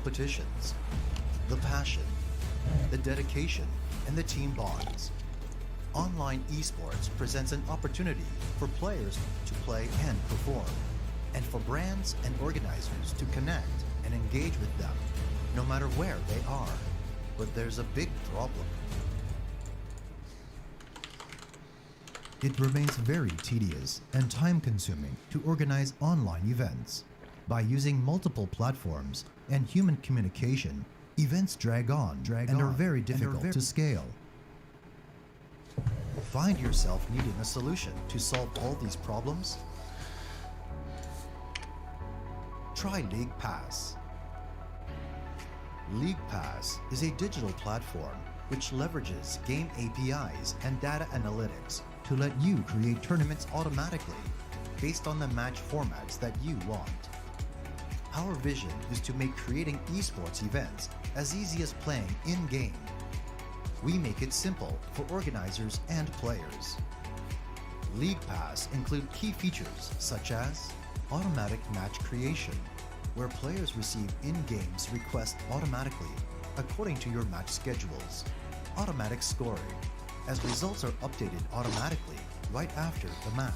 competitions, the passion, the dedication, and the team bonds. Online esports presents an opportunity for players to play and perform, and for brands and organizers to connect and engage with them, no matter where they are. But there's a big problem. It remains very tedious and time-consuming to organize online events. By using multiple platforms and human communication, events drag on and are very difficult to scale. Find yourself needing a solution to solve all these problems? Try LeaguePass. LeaguePass is a digital platform which leverages game APIs and data analytics to let you create tournaments automatically based on the match formats that you want. Our vision is to make creating esports events as easy as playing in-game. We make it simple for organizers and players. LeaguePass include key features such as automatic match creation, where players receive in-games requests automatically according to your match schedules, automatic scoring, as results are updated automatically right after the match.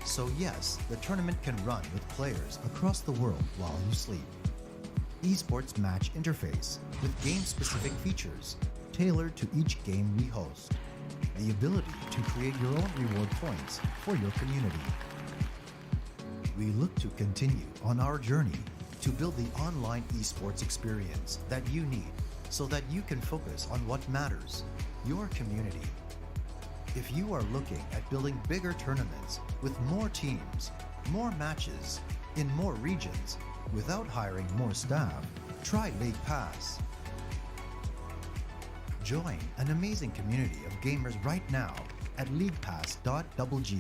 So yes, the tournament can run with players across the world while you sleep. Esports match interface with game-specific features tailored to each game we host. The ability to create your own reward points for your community. We look to continue on our journey to build the online esports experience that you need so that you can focus on what matters, your community. If you are looking at building bigger tournaments with more teams, more matches, in more regions, without hiring more staff, try LeaguePass. Join an amazing community of gamers right now at leaguepass.gg.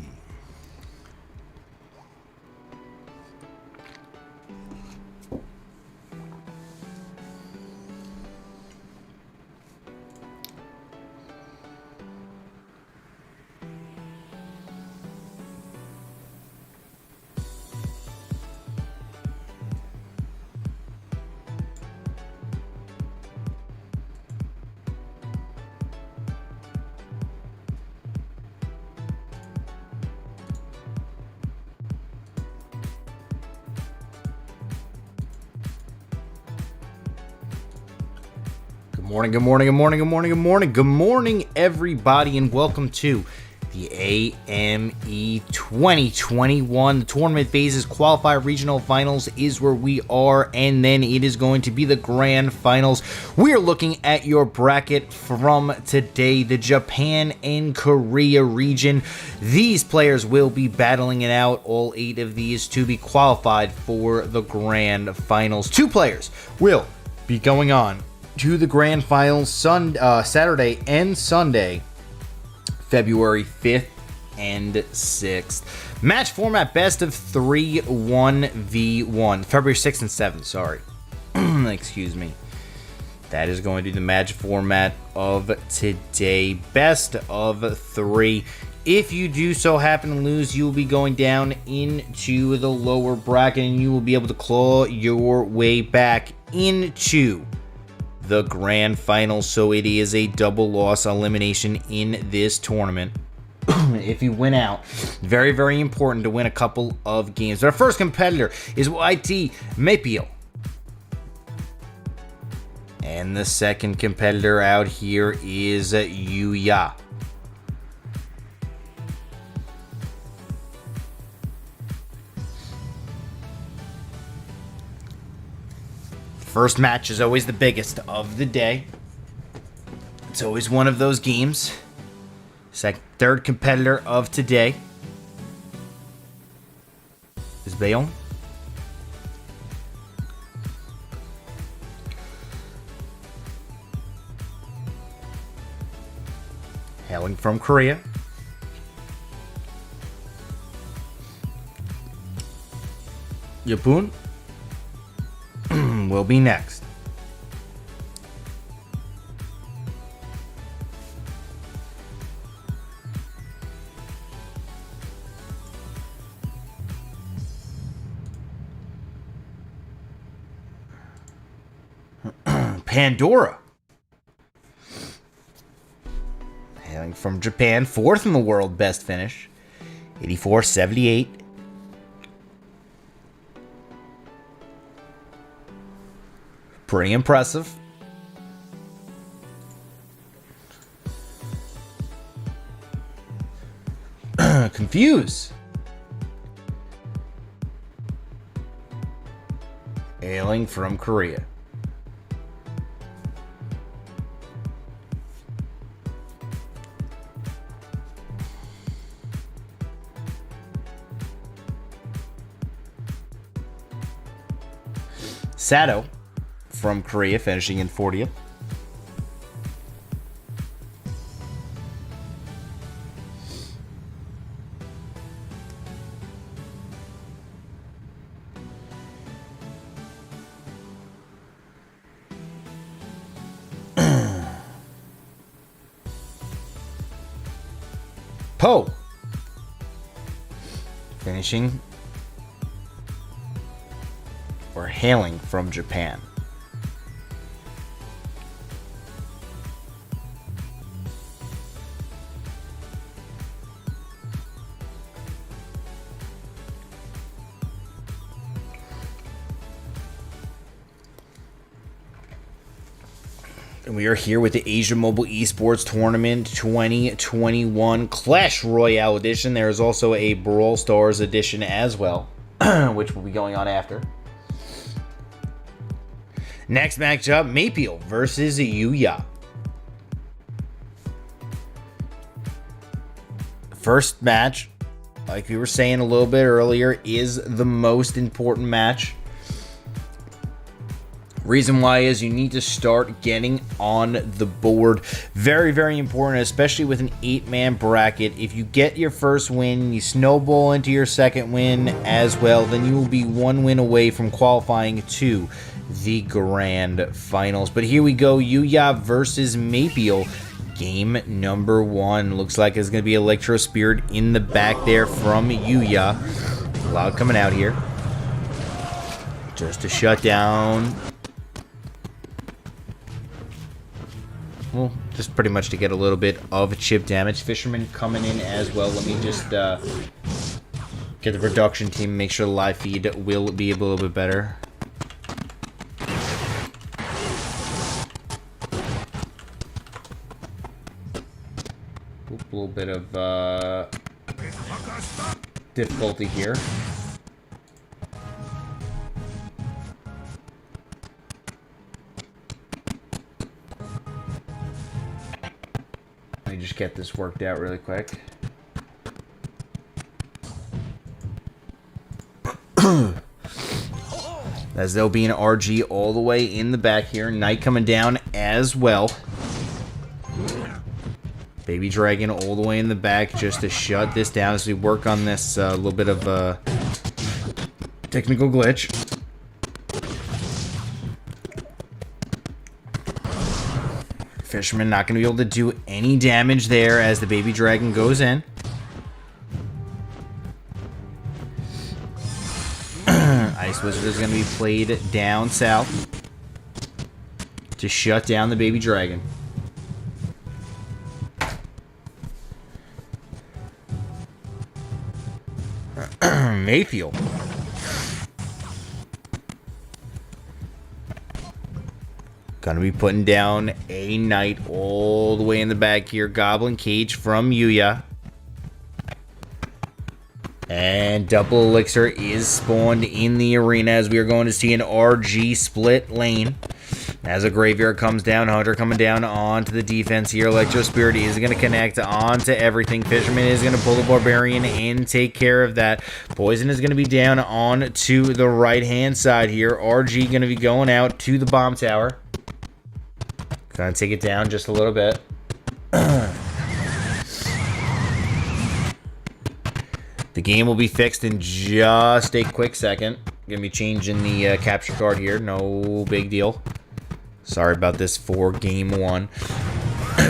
Good morning, everybody, and welcome to the AME 2021. The tournament phases, qualifier regional finals is where we are, and then it is going to be the grand finals. We are looking at your bracket from today, the Japan and Korea region. These players will be battling it out, all 8 of these, to be qualified for the grand finals. 2 players will be going on to the grand finals Saturday and Sunday, February 5th and 6th. Match format best of 3 1v1. February 6th and 7th, sorry. Excuse me. That is going to be the match format of today. Best of 3. If you do so happen to lose, you will be going down into the lower bracket, and you will be able to claw your way back into the grand final. So it is a double loss elimination in this tournament. If you win out, very, very important to win a couple of games. Our first competitor is YT Mapio. And the second competitor out here is Yuya. First match is always the biggest of the day. It's always one of those games. Third competitor of today is Bayon. Hailing from Korea. Yapun will be next. Pandora. Hailing from Japan, 4th in the world best finish. 84-78. Pretty impressive. Confuse. Hailing from Korea. Sato from Korea, finishing in 40th. Poe, finishing or hailing from Japan. And we are here with the Asia Mobile Esports Tournament 2021 Clash Royale edition. There is also a Brawl Stars edition as well, which will be going on after. Next matchup, Maypeel versus Yuya. First match, like we were saying a little bit earlier, is the most important match. Reason why is you need to start getting on the board. Very, very important, especially with an 8-man bracket. If you get your first win, you snowball into your second win as well, then you will be 1 win away from qualifying to the grand finals. But here we go, Yuya versus Maypeel. Game number 1. Looks like it's going to be Electro Spirit in the back there from Yuya. Cloud coming out here. Just to shut down. Well, just pretty much to get a little bit of chip damage. Fisherman coming in as well. Let me just get the production team, make sure the live feed will be a little bit better. A little bit of difficulty here. Let me just get this worked out really quick. As there'll be an RG all the way in the back here. Knight coming down as well. Baby Dragon all the way in the back just to shut this down as we work on this little bit of technical glitch. Fisherman not going to be able to do any damage there as the Baby Dragon goes in. Ice Wizard is going to be played down south to shut down the Baby Dragon. Maypeel. Gonna be putting down a Knight all the way in the back here. Goblin Cage from Yuya. And double elixir is spawned in the arena as we are going to see an RG split lane. As a Graveyard comes down, Hunter coming down onto the defense here. Electro Spirit is going to connect onto everything. Fisherman is going to pull the Barbarian and take care of that. Poison is going to be down on to the right-hand side here. RG going to be going out to the bomb tower. Going to take it down just a little bit. The game will be fixed in just a quick second. Going to be changing the capture card here. No big deal. Sorry about this for game 1.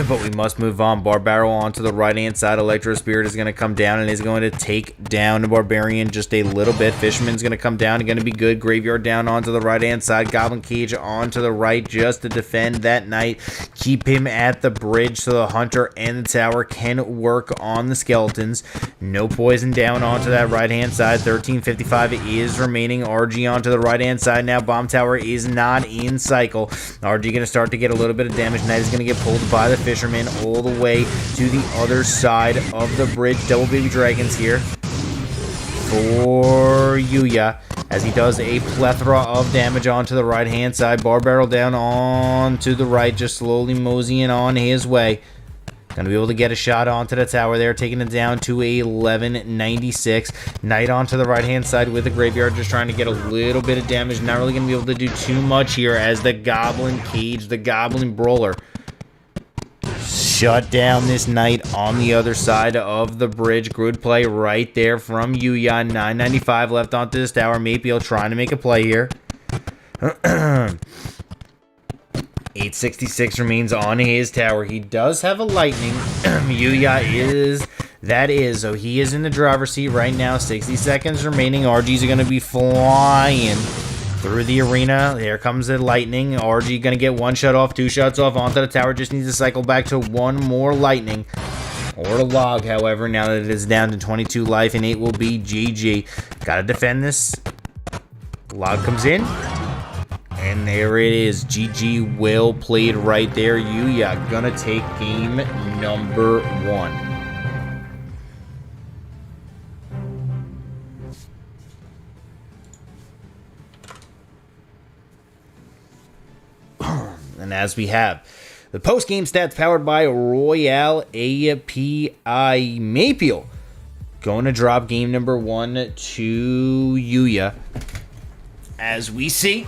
but we must move on. Barbaro onto the right-hand side. Electro Spirit is going to come down and is going to take down the Barbarian just a little bit. Fisherman's going to come down and going to be good. Graveyard down onto the right-hand side. Goblin Cage onto the right just to defend that Knight. Keep him at the bridge so the Hunter and the Tower can work on the Skeletons. No poison down onto that right-hand side. 1355 is remaining. RG onto the right-hand side now. Bomb Tower is not in cycle. RG going to start to get a little bit of damage. Knight is going to get pulled by the Fisherman all the way to the other side of the bridge. Double Baby Dragons here for Yuya as he does a plethora of damage onto the right hand side. Barbaro down on to the right, just slowly moseying on his way. Gonna be able to get a shot onto the tower there, taking it down to 1196. Knight onto the right-hand side with the Graveyard, just trying to get a little bit of damage. Not really gonna be able to do too much here as the Goblin Cage, the Goblin Brawler, shut down this Knight on the other side of the bridge. Good play right there from Yuya. 995 left onto this tower. Maypeel trying to make a play here. 866 remains on his tower. He does have a lightning. Yuya so he is in the driver's seat right now. 60 seconds remaining. RGs are going to be flying through the arena. There comes the lightning. RG going to get one shot off, two shots off onto the tower. Just needs to cycle back to one more lightning. Or a log, however, now that it is down to 22 life, and it will be GG. Gotta defend this. Log comes in. And there it is. GG, well played right there. Yuya gonna take game number 1. And as we have the post-game stats powered by Royale API, Maypeel going to drop game number 1 to Yuya. As we see,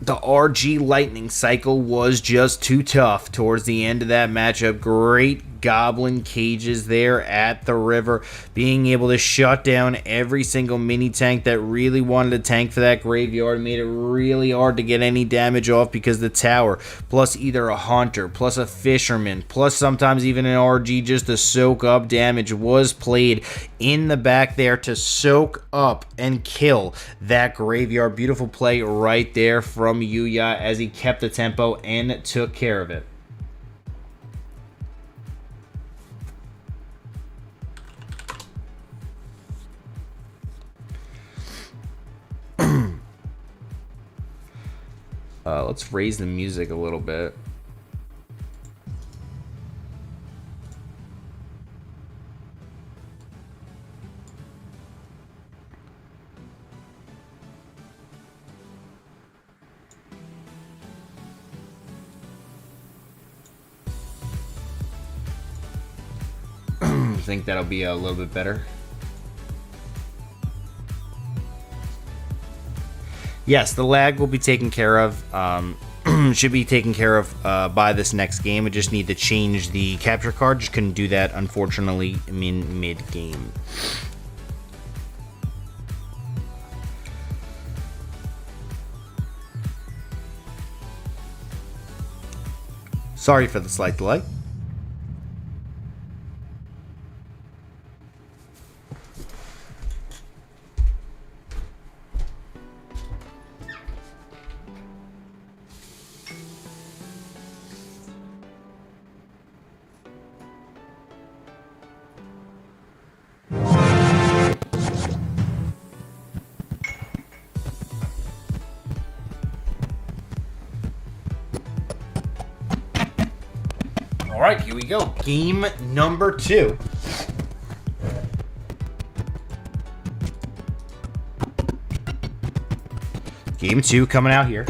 the RG Lightning cycle was just too tough towards the end of that matchup. Great Goblin Cages there at the river, being able to shut down every single mini tank that really wanted to tank for that Graveyard. Made it really hard to get any damage off because the tower, plus either a Hunter, plus a Fisherman, plus sometimes even an RG just to soak up damage, was played in the back there to soak up and kill that Graveyard. Beautiful play right there from Yuya as he kept the tempo and took care of it. Let's raise the music a little bit. I think that'll be a little bit better. Yes, the lag will be taken care of. Should be taken care of by this next game. I just need to change the capture card. Just couldn't do that, unfortunately, in mid-game. Sorry for the slight delay. Alright, here we go. Game number 2. Game 2 coming out here.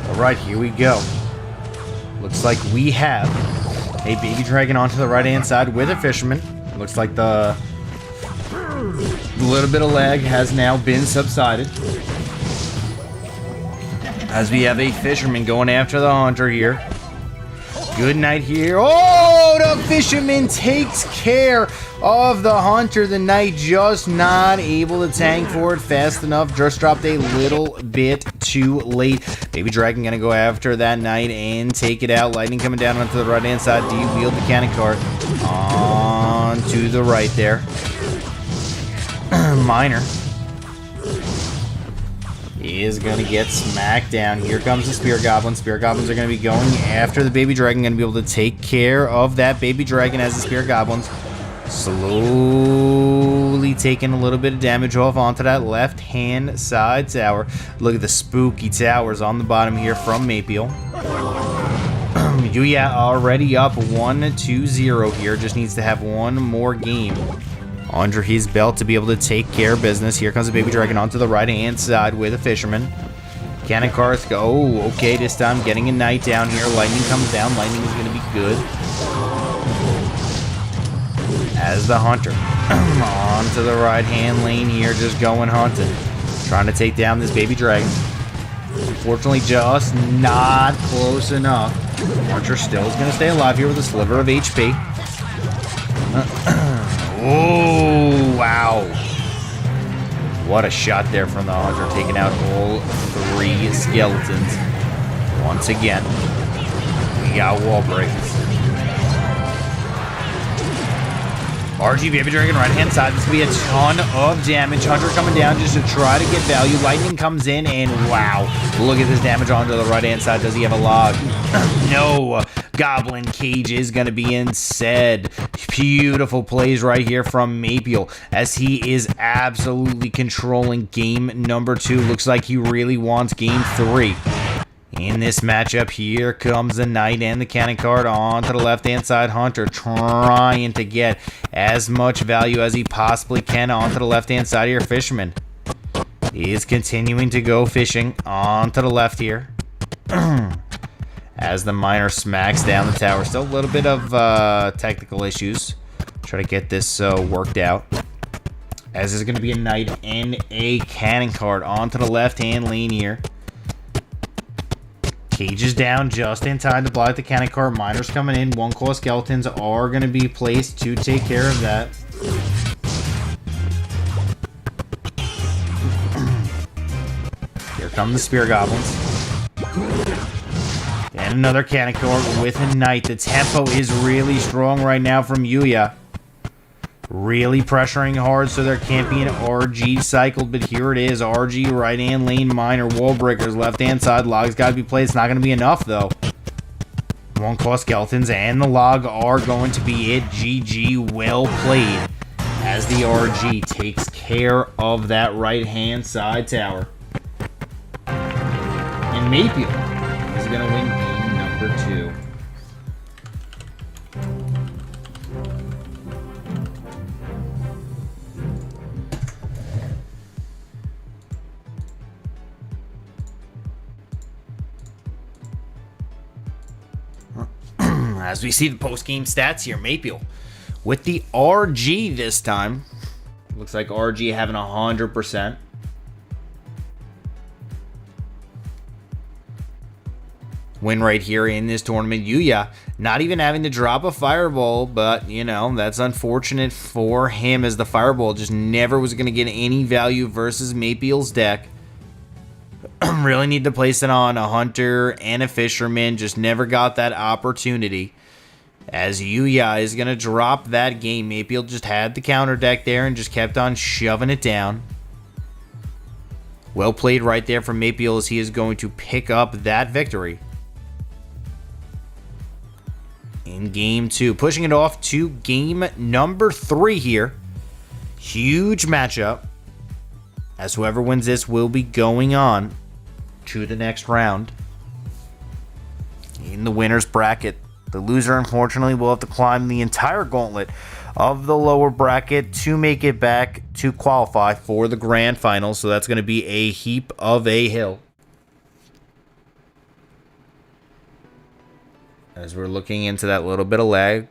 Alright, here we go. Looks like we have a Baby Dragon onto the right-hand side with a Fisherman. Looks like the little bit of lag has now been subsided, as we have a Fisherman going after the Hunter here. Good night here. Oh, the fisherman takes care of the hunter. The knight just not able to tank for it fast enough. Just dropped a little bit too late. Baby Dragon gonna go after that knight and take it out. Lightning coming down onto the right hand side. De-wheeled the cannon cart on to the right there. Miner is going to get smacked down. Here comes the Spear Goblin. Spear Goblins are going to be going after the Baby Dragon. Going to be able to take care of that Baby Dragon as the Spear Goblins slowly taking a little bit of damage off onto that left-hand side tower. Look at the spooky towers on the bottom here from Maypeel. Yuya already up 1-2-0 here. Just needs to have one more game under his belt to be able to take care of business. Here comes the Baby Dragon onto the right-hand side with a Fisherman. Cannon carts go. Oh, okay, this time getting a Knight down here. Lightning comes down. Lightning is going to be good. As the Hunter onto the right-hand lane here, just going hunting. Trying to take down this Baby Dragon. Unfortunately, just not close enough. Archer still is going to stay alive here with a sliver of HP. Oh, wow. What a shot there from the Hunter, taking out all three skeletons. Once again, we got wall breaks. RG Baby Dragon, right-hand side. This will be a ton of damage. Hunter coming down just to try to get value. Lightning comes in, and wow. Look at this damage onto the right-hand side. Does he have a log? No. Goblin Cage is going to be instead. Beautiful plays right here from Maypeel as he is absolutely controlling game number 2. Looks like he really wants game 3. In this matchup, here comes the Knight and the Cannon card onto the left-hand side. Hunter trying to get as much value as he possibly can onto the left-hand side here. Fisherman is continuing to go fishing onto the left here. As the Miner smacks down the tower. Still a little bit of technical issues. Try to get this worked out. As there's going to be a Knight and a Cannon card onto the left-hand lane here. Cage is down just in time to block the Cannon cart. Miners coming in. 1-cost skeletons are going to be placed to take care of that. Here come the Spear Goblins. And another Cannon cart with a Knight. The tempo is really strong right now from Yuya. Really pressuring hard so there can't be an RG cycled, but here it is. RG, right-hand lane, Miner, wall breakers, left-hand side, log's got to be played. It's not going to be enough, though. 1-cost skeletons and the log are going to be it. GG, well played, as the RG takes care of that right-hand side tower. And Maypeel is going to win game number 2. As we see the post-game stats here, Maypeel with the RG this time. Looks like RG having 100%. Win right here in this tournament. Yuya not even having to drop a fireball, but, you know, that's unfortunate for him as the fireball just never was going to get any value versus Maypeel's deck. Really need to place it on a Hunter and a Fisherman. Just never got that opportunity. As Yuya is going to drop that game. Maypeel just had the counter deck there and just kept on shoving it down. Well played right there from Maypeel as he is going to pick up that victory. In game 2. Pushing it off to game number 3 here. Huge matchup. As whoever wins this will be going on to the next round. In the winner's bracket, the loser unfortunately will have to climb the entire gauntlet of the lower bracket to make it back to qualify for the grand final. So that's going to be a heap of a hill. As we're looking into that little bit of lag,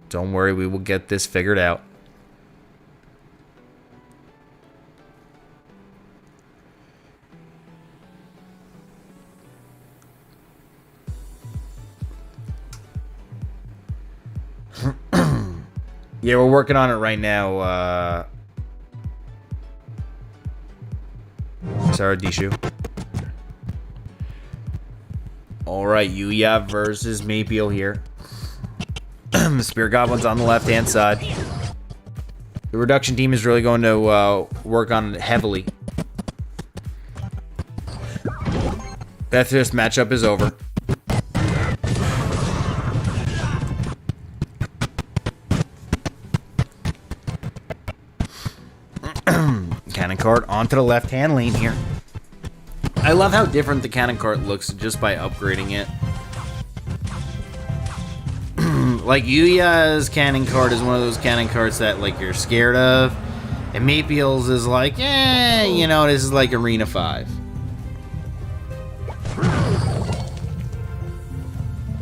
don't worry, we will get this figured out. Yeah, we're working on it right now. Sarah Dishu. Alright, Yuya versus Maypeel here. The Spear Goblin's on the left-hand side. The reduction team is really going to work on it heavily. That this matchup is over. Cannon cart onto the left-hand lane here. I love how different the cannon cart looks just by upgrading it. Like, Yuya's cannon cart is one of those cannon carts that, like, you're scared of. And Maypeel's is like, you know, this is like Arena 5.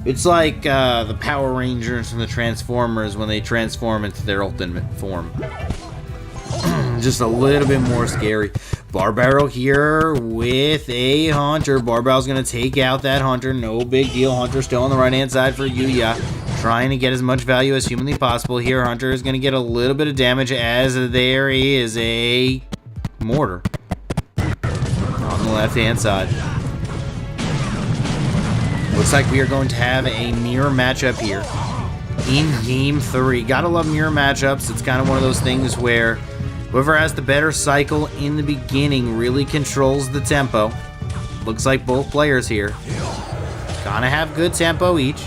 It's like the Power Rangers and the Transformers when they transform into their ultimate form. Just a little bit more scary. Barbaro here with a Hunter. Barbaro's going to take out that Hunter. No big deal. Hunter still on the right-hand side for Yuya. Trying to get as much value as humanly possible here. Hunter is going to get a little bit of damage as there is a mortar on the left-hand side. Looks like we are going to have a mirror matchup here in Game 3. Gotta love mirror matchups. It's kind of one of those things where whoever has the better cycle in the beginning really controls the tempo. Looks like both players here gonna have good tempo each.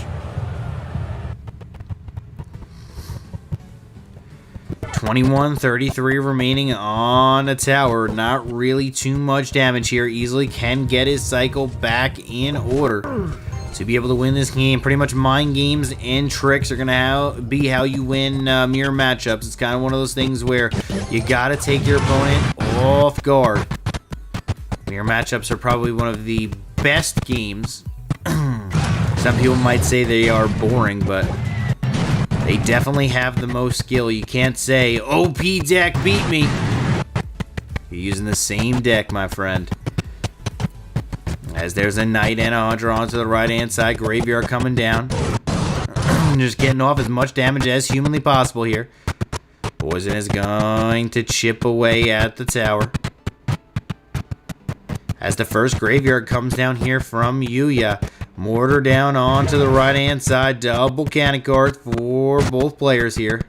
21-33 remaining on a tower. Not really too much damage here. Easily can get his cycle back in order to be able to win this game. Pretty much mind games and tricks are going to be how you win mirror matchups. It's kind of one of those things where you got to take your opponent off guard. Mirror matchups are probably one of the best games. Some people might say they are boring, but they definitely have the most skill. You can't say, OP deck beat me. You're using the same deck, my friend. As there's a Knight and a Hunter onto the right-hand side. Graveyard coming down. Just getting off as much damage as humanly possible here. Poison is going to chip away at the tower. As the first Graveyard comes down here from Yuya. Mortar down onto the right-hand side. Double cannon cart for both players here.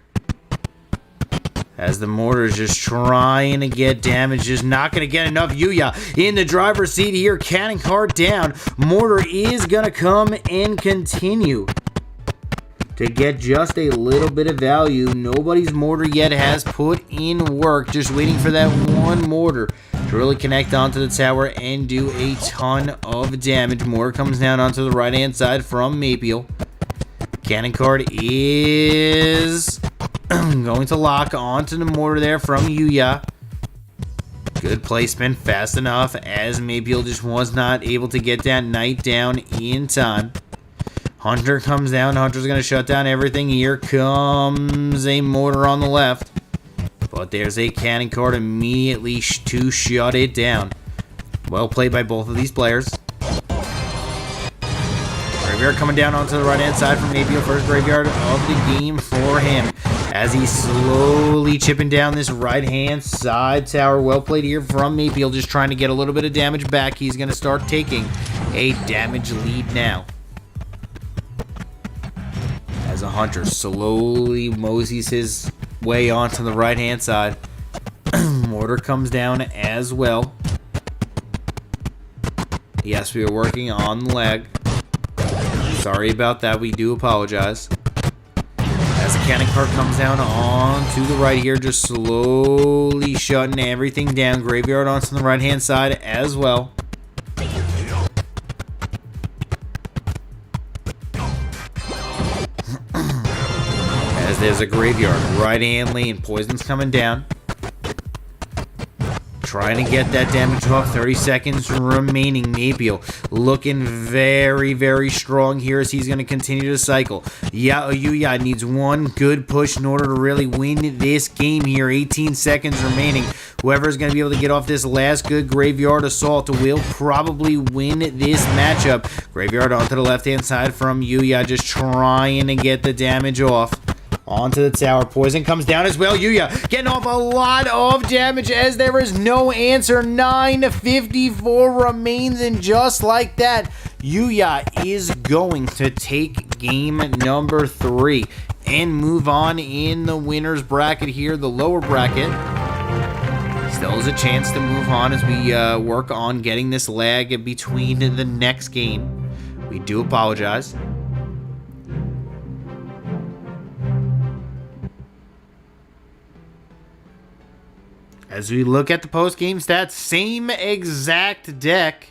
As the mortar is just trying to get damage, just not going to get enough. Yuya in the driver's seat here. Cannon cart down. Mortar is going to come and continue to get just a little bit of value. Nobody's mortar yet has put in work. Just waiting for that one mortar to really connect onto the tower and do a ton of damage. Mortar comes down onto the right-hand side from Maypeel. Cannon cart is going to lock onto the mortar there from Yuya. Good placement, fast enough as Maypeel just was not able to get that Knight down in time. Hunter comes down. Hunter's going to shut down everything. Here comes a mortar on the left. But there's a cannon cart immediately to shut it down. Well played by both of these players. Graveyard coming down onto the right-hand side from Maypeel. First Graveyard of the game for him. As he's slowly chipping down this right-hand side tower. Well played here from Maypeel. Just trying to get a little bit of damage back. He's going to start taking a damage lead now. As a Hunter slowly moseys his way onto the right-hand side. Mortar comes down as well. Yes, we are working on the leg. Sorry about that. We do apologize. As the cannon cart comes down on to the right here, just slowly shutting everything down. Graveyard onto the right-hand side as well. As there's a Graveyard right-hand lane. Poison's coming down. Trying to get that damage off. 30 seconds remaining. Maypeel looking very, very strong here as he's going to continue to cycle. Yuya needs one good push in order to really win this game here. 18 seconds remaining. Whoever's going to be able to get off this last good Graveyard assault will probably win this matchup. Graveyard onto the left-hand side from Yuya, just trying to get the damage off. Onto the tower. Poison comes down as well. Yuya getting off a lot of damage as there is no answer. 954 remains, and just like that, Yuya is going to take game number 3 and move on in the winner's bracket here, the lower bracket. Still has a chance to move on as we work on getting this lag between the next game. We do apologize. As we look at the post-game stats, same exact deck.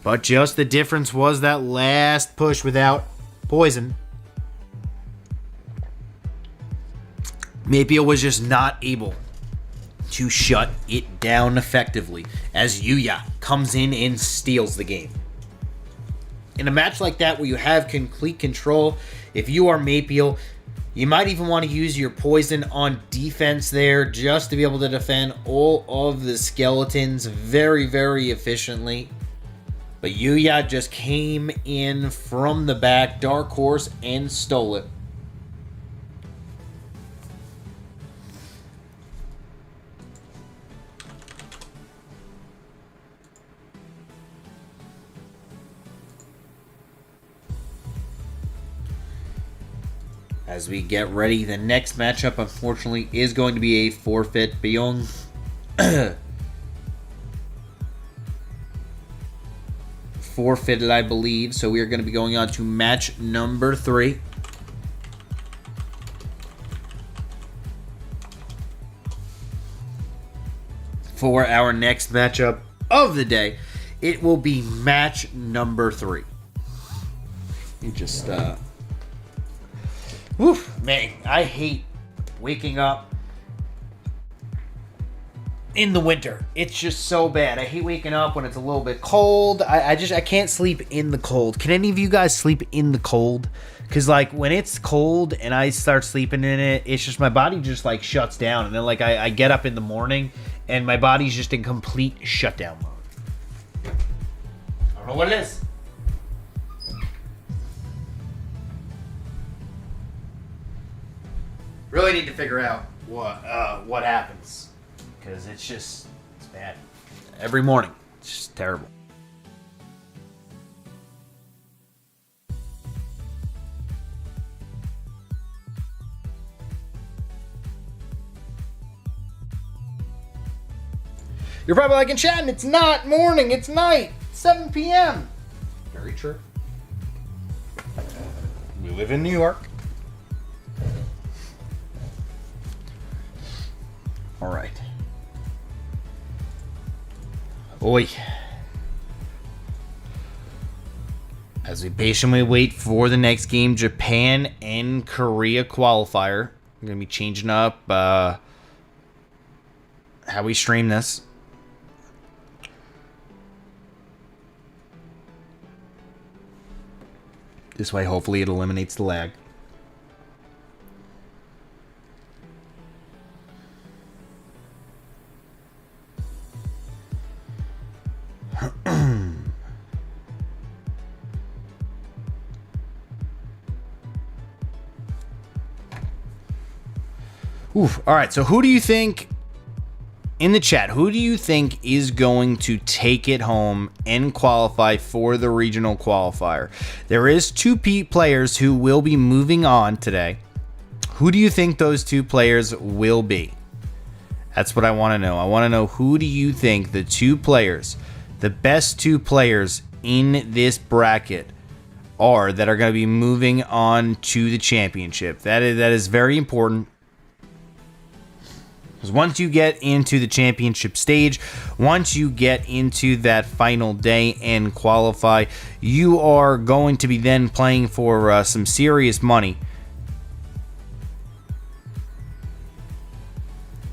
But just the difference was that last push without poison. Maypeel was just not able to shut it down effectively as Yuya comes in and steals the game. In a match like that where you have complete control, if you are Maypeel, you might even want to use your poison on defense there just to be able to defend all of the skeletons very, very efficiently. But Yuya just came in from the back, Dark Horse, and stole it. As we get ready, the next matchup, unfortunately, is going to be a forfeit. Byung forfeited, I believe. So we are going to be going on to match number 3. For our next matchup of the day, it will be match number 3. You just, woof, man, I hate waking up in the winter. It's just so bad. I hate waking up when it's a little bit cold. I can't sleep in the cold. Can any of you guys sleep in the cold? Because, like, when it's cold and I start sleeping in it, it's just my body just, like, shuts down. And then, like, I get up in the morning and my body's just in complete shutdown mode. I don't know what it is. Really need to figure out what happens, because it's bad every morning. It's just terrible. You're probably like, Enchatin, it's not morning, it's night, 7 p.m. Very true. We live in New York. All right. Oi. As we patiently wait for the next game, Japan and Korea qualifier. I'm going to be changing up how we stream this. This way, hopefully, it eliminates the lag. Oof. All right, so who do you think, in the chat, who do you think is going to take it home and qualify for the regional qualifier? There is 2 players who will be moving on today. Who do you think those 2 players will be? That's what I want to know. I want to know, who do you think the 2 players, the best 2 players in this bracket are that are going to be moving on to the championship? That is very important. Because once you get into the championship stage, once you get into that final day and qualify, you are going to be then playing for some serious money.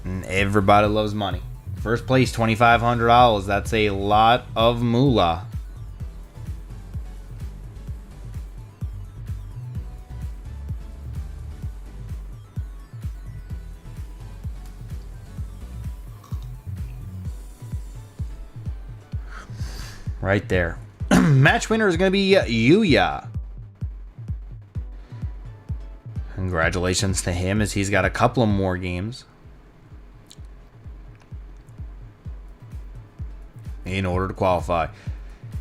And everybody loves money. First place, $2,500. That's a lot of moolah. Right there. Match winner is going to be Yuya. Congratulations to him as he's got a couple of more games in order to qualify.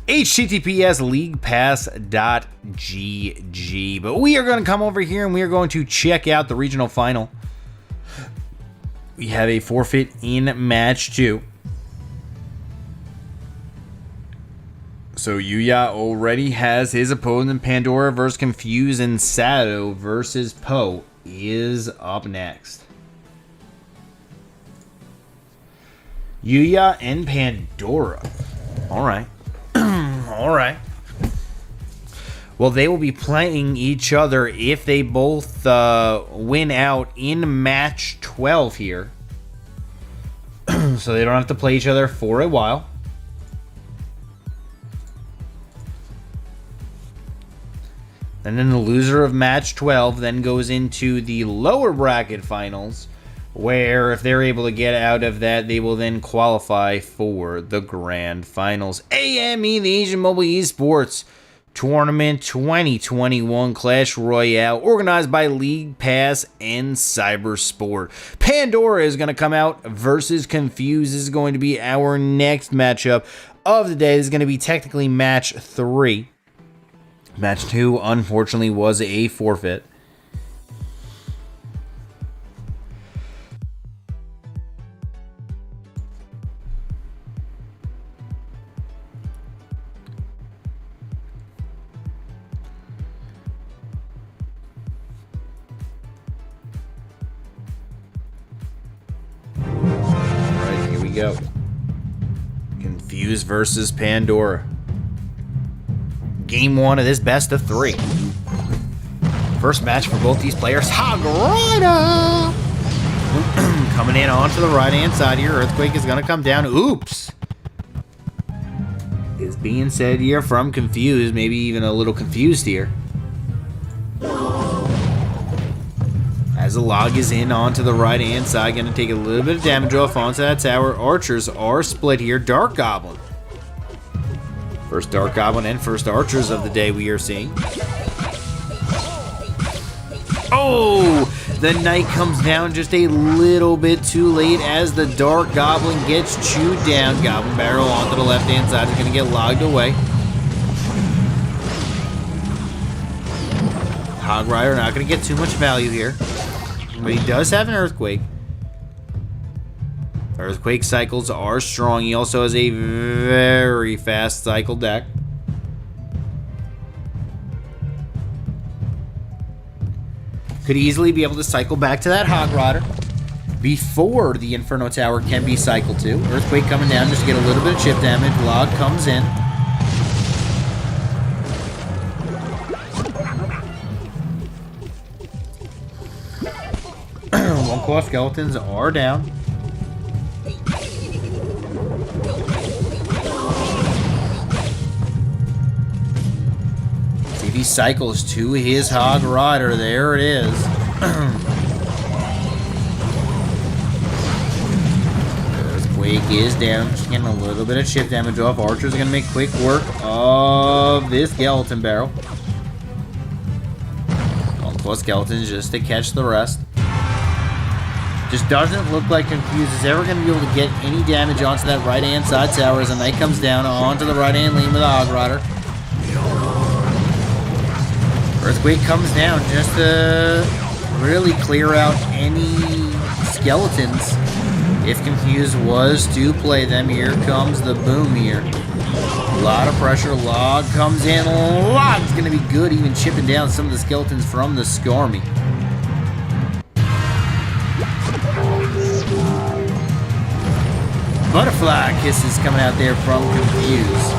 https leaguepass.gg. But we are going to come over here and we are going to check out the regional final. We have a forfeit in match 2. So Yuya already has his opponent. Pandora versus Confuse, and Sato versus Poe is up next. Yuya and Pandora. Alright. Alright. Well, they will be playing each other if they both win out in match 12 here. So they don't have to play each other for a while. And then the loser of match 12 then goes into the lower bracket finals, where if they're able to get out of that, they will then qualify for the grand finals. AME, the Asian Mobile Esports Tournament 2021 Clash Royale, organized by LeaguePass and Cyberport. Pandora is going to come out versus Confuse. This is going to be our next matchup of the day. This is going to be technically match 3. Match 2, unfortunately, was a forfeit. Alright, here we go. Confuse versus Pandora. Game 1 of this best of 3. First match for both these players. Hog Rider! Coming in onto the right-hand side here. Earthquake is going to come down. Oops! Is being said here from Confused. Maybe even a little confused here. As the log is in onto the right-hand side. Going to take a little bit of damage off onto that tower. Archers are split here. Dark Goblin. First Dark Goblin and first Archers of the day we are seeing. Oh! The Knight comes down just a little bit too late as the Dark Goblin gets chewed down. Goblin Barrel onto the left-hand side is going to get logged away. Hog Rider not going to get too much value here. But he does have an Earthquake. Earthquake cycles are strong. He also has a very fast cycle deck. Could easily be able to cycle back to that Hog Rider before the Inferno Tower can be cycled to. Earthquake coming down just to get a little bit of chip damage. Log comes in. One claw skeletons are down. He cycles to his Hog Rider. There it is. Earthquake is down. Just getting a little bit of chip damage off. Archers are going to make quick work of this skeleton barrel. One claw skeletons just to catch the rest. Just doesn't look like Confuse is ever going to be able to get any damage onto that right-hand side tower as the Knight comes down onto the right-hand lane with a Hog Rider. Earthquake comes down just to really clear out any skeletons. If Confused was to play them, here comes the boom here. A lot of pressure. Log comes in. Log's going to be good, even chipping down some of the skeletons from the Skarmy. Butterfly kisses coming out there from Confused.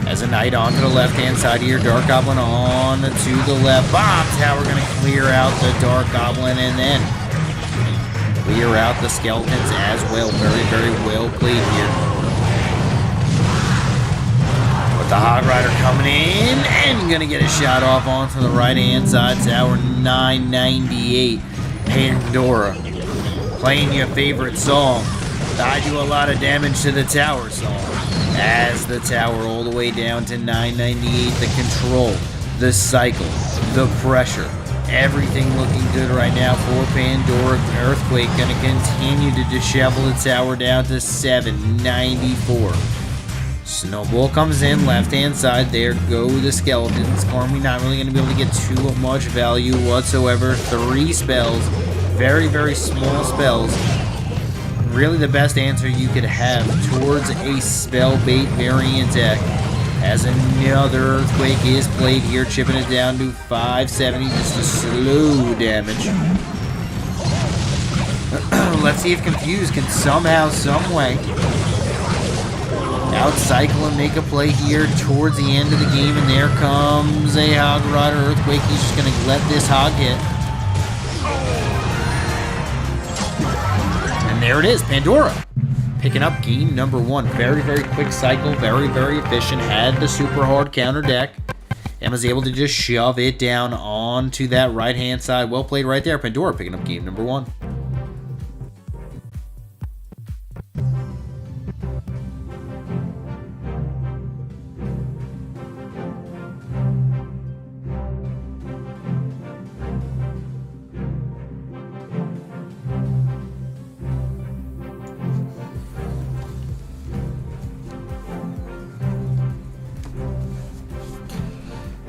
As a Knight onto the left-hand side here. Dark Goblin on to the left. Bomb Tower going to clear out the Dark Goblin and then clear out the skeletons as well. Very, very well played here. With the Hog Rider coming in and going to get a shot off onto the right-hand side tower. 998. Pandora. Playing your favorite song. I do a lot of damage to the tower song. As the tower all the way down to 998, the control the cycle, the pressure, everything looking good right now for Pandora. Earthquake going to continue to dishevel the tower down to 794. Snowball comes in, left-hand side. There go the skeletons. Army not really going to be able to get too much value whatsoever. 3 spells. Very, very small spells. Really the best answer you could have towards a spell bait variant deck. As another Earthquake is played here, chipping it down to 570, just a slow damage. Let's see if Confuse can somehow, someway outcycle and make a play here towards the end of the game. And there comes a Hog Rider Earthquake. He's just going to let this Hog hit. And there it is, Pandora picking up game number 1. Very, very quick cycle. Very, very efficient. Had the super hard counter deck. And was able to just shove it down onto that right-hand side. Well played right there. Pandora picking up game number 1.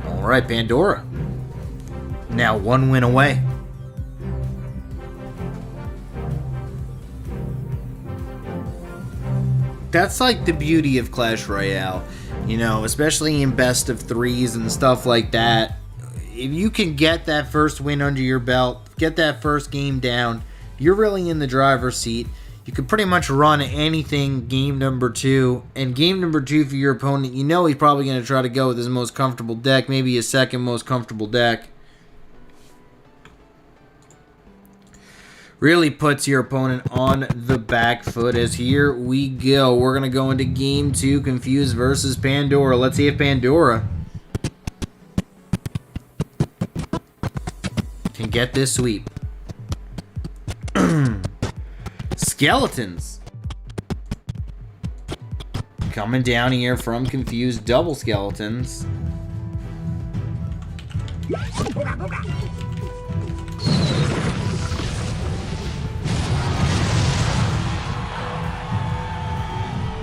All right, Pandora. Now 1 win away. That's like the beauty of Clash Royale, you know, especially in best of 3s and stuff like that. If you can get that first win under your belt, get that first game down, you're really in the driver's seat. You can pretty much run anything game number 2. And game number 2 for your opponent, you know he's probably going to try to go with his most comfortable deck, maybe his second most comfortable deck. Really puts your opponent on the back foot as here we go. We're going to go into game 2, Confuse versus Pandora. Let's see if Pandora can get this sweep. Skeletons coming down here from Confused. Double skeletons.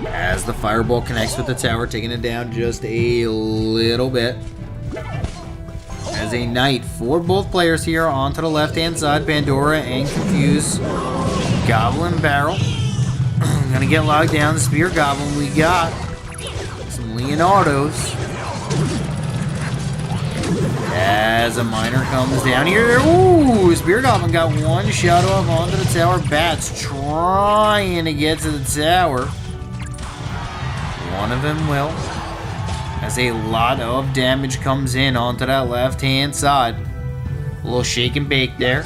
As the fireball connects with the tower, taking it down just a little bit. As a knight for both players here onto the left-hand side, Pandora and Confuse. Goblin barrel. Gonna get locked down. The Spear Goblin. We got some Leonardos. As a miner comes down here. Ooh, Spear Goblin got one shot off onto the tower. Bats trying to get to the tower. One of them will. As a lot of damage comes in onto that left-hand side. A little shake and bake there.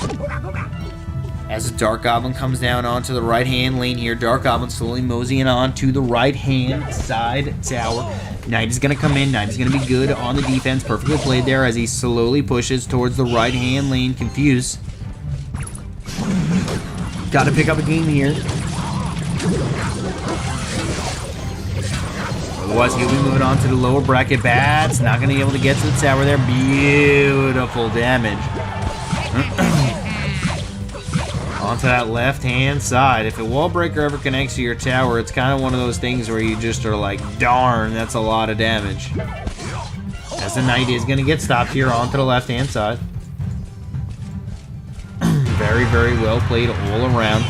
As the Dark Goblin comes down onto the right-hand lane here. Dark Goblin slowly moseying on to the right-hand side tower. Knight is going to come in. Knight is going to be good on the defense. Perfectly played there as he slowly pushes towards the right-hand lane. Confused. Got to pick up a game here. Otherwise, he'll be moving on to the lower bracket. Bats not going to be able to get to the tower there. Beautiful damage. Onto that left-hand side. If a wall breaker ever connects to your tower, it's kind of one of those things where you just are like, darn, that's a lot of damage. As the knight is going to get stopped here onto the left-hand side. Very, very well played all around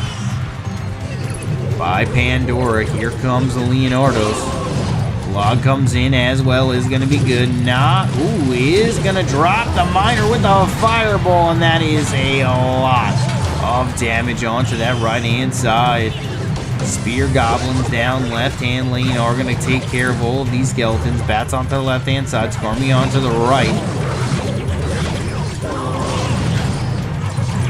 by Pandora. Here comes the Leonardos. Log comes in as well, is going to be good. Is going to drop the miner with a fireball, and that is a lot of damage onto that right-hand side. Spear Goblins down left-hand lane are going to take care of all of these skeletons. Bats onto the left-hand side, Skarmy onto the right.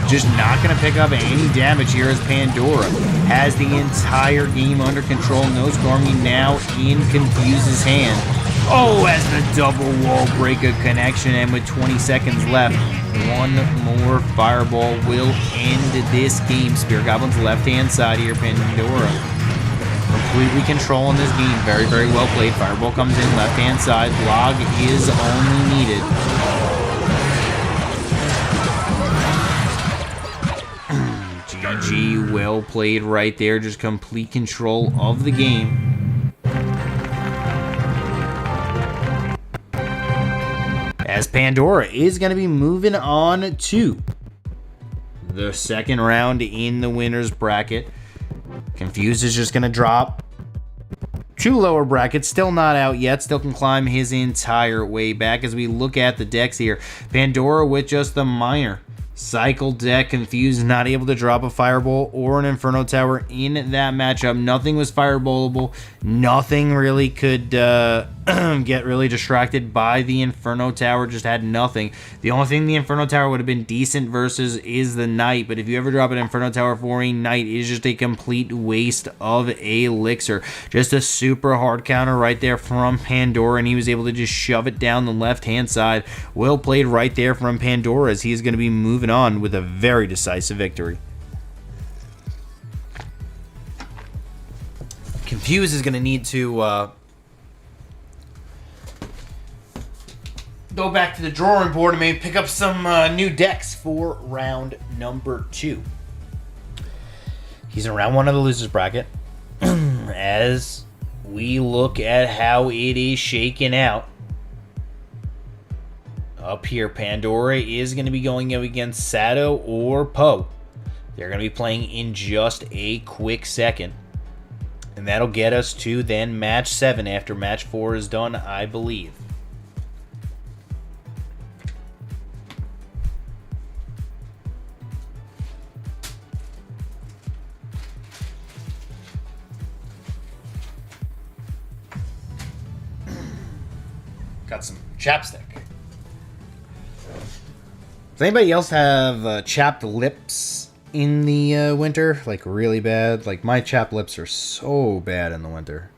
Just not going to pick up any damage here as Pandora has the entire game under control. No Skarmy now in Confuse's hand. Oh, as the double wall breaker connection, and with 20 seconds left, one more fireball will end this game. Spear Goblin's left-hand side here, Pandora completely controlling this game. Very, very well played. Fireball comes in, left-hand side. Log is only needed. GG, well played right there. Just complete control of the game. As Pandora is going to be moving on to the second round in the winner's bracket. Confused is just going to drop 2 lower brackets. Still not out yet. Still can climb his entire way back. As we look at the decks here, Pandora with just the minor cycle deck. Confused, not able to drop a Fireball or an Inferno Tower in that matchup. Nothing was fireballable. Nothing really could get really distracted by the Inferno Tower. Just had nothing. The only thing the Inferno Tower would have been decent versus is the Knight. But if you ever drop an Inferno Tower for a Knight, it is just a complete waste of elixir. Just a super hard counter right there from Pandora, and he was able to just shove it down the left-hand side. Well played right there from Pandora, as he is going to be moving on with a very decisive victory. Confuse is going to need to go back to the drawing board and maybe pick up some new decks for round number 2. He's in round 1 of the losers bracket. As we look at how it is shaking out. Up here, Pandora is going to be going up against Sato or Poe. They're going to be playing in just a quick second. And that'll get us to then match 7 after match 4 is done, I believe. Got some chapstick. Does anybody else have chapped lips in the winter? Like really bad? Like my chapped lips are so bad in the winter.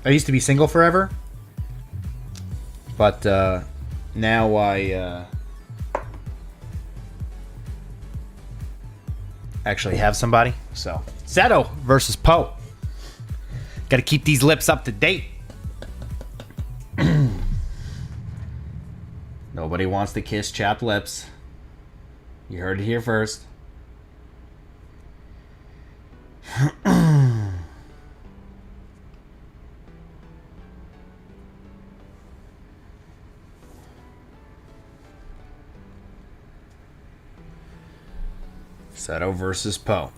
I used to be single forever, but now I actually have somebody. So Sato versus Poe. Got to keep these lips up to date. Nobody wants to kiss chapped lips. You heard it here first. Sato versus Poe.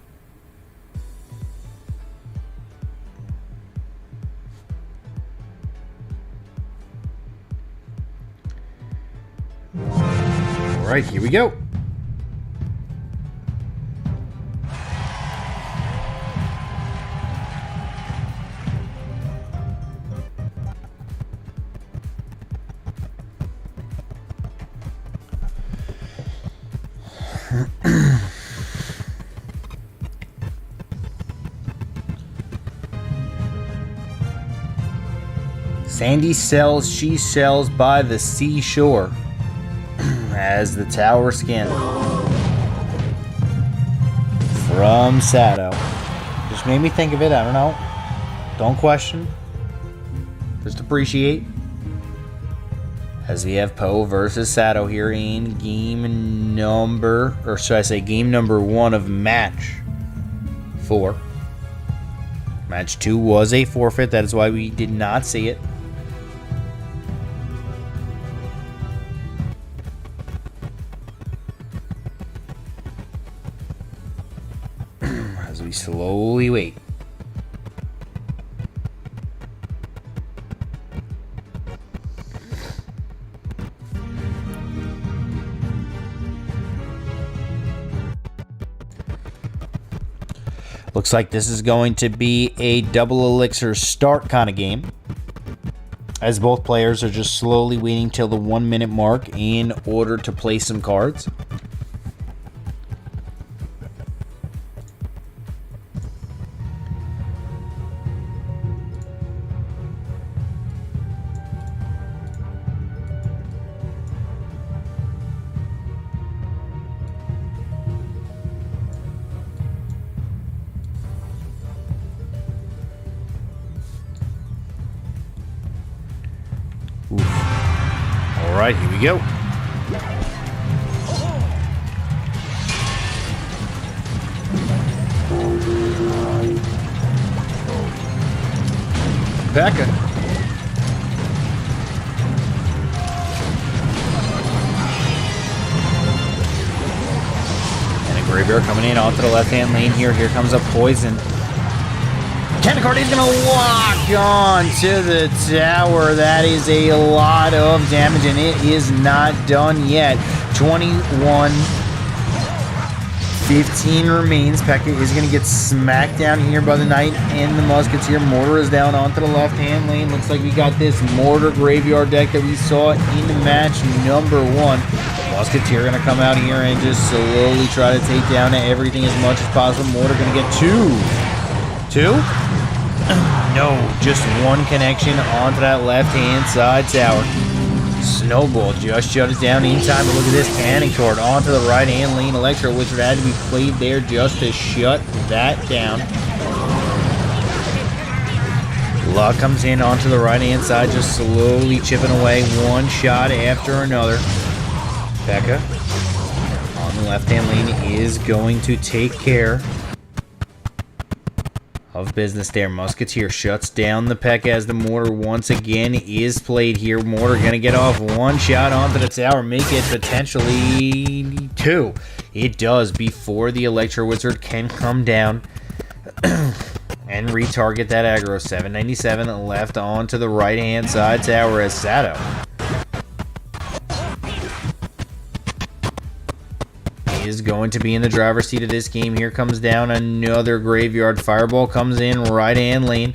All right, here we go. Sandy sells, she sells by the seashore as the tower skin from Sato. Just made me think of it, I don't know. Don't question. Just appreciate. As we have Poe versus Sato here in game number, or should I say game number 1 of match 4. Match 2 was a forfeit, that is why we did not see it. As we slowly wait. Looks like this is going to be a double elixir start kind of game, as both players are just slowly waiting till the 1 minute mark in order to play some cards. right, here we go. Becca. And a Graveyard coming in onto the left-hand lane here. Here comes a Poison. Canacard is going to lock on to the tower. That is a lot of damage, and it is not done yet. 21. 15 remains. Pekka is going to get smacked down here by the Knight and the Musketeer. Mortar is down onto the left-hand lane. Looks like we got this Mortar Graveyard deck that we saw in match number 1. Musketeer going to come out here and just slowly try to take down everything as much as possible. Mortar going to get 2. 2? No, just 1 connection onto that left-hand side tower. Snowball just shut it down in time. But look at this cannon cord onto the right-hand lane. Electro Wizard had to be played there just to shut that down. Luck comes in onto the right-hand side, just slowly chipping away one shot after another. Pekka on the left-hand lane is going to take care of business there. Musketeer shuts down the Pekka as the Mortar once again is played here. Mortar going to get off one shot onto the tower, make it potentially 2. It does before the Electro Wizard can come down and retarget that aggro. 797 left onto the right-hand side tower as Sato is going to be in the driver's seat of this game. Here comes down another Graveyard. Fireball comes in right-hand lane.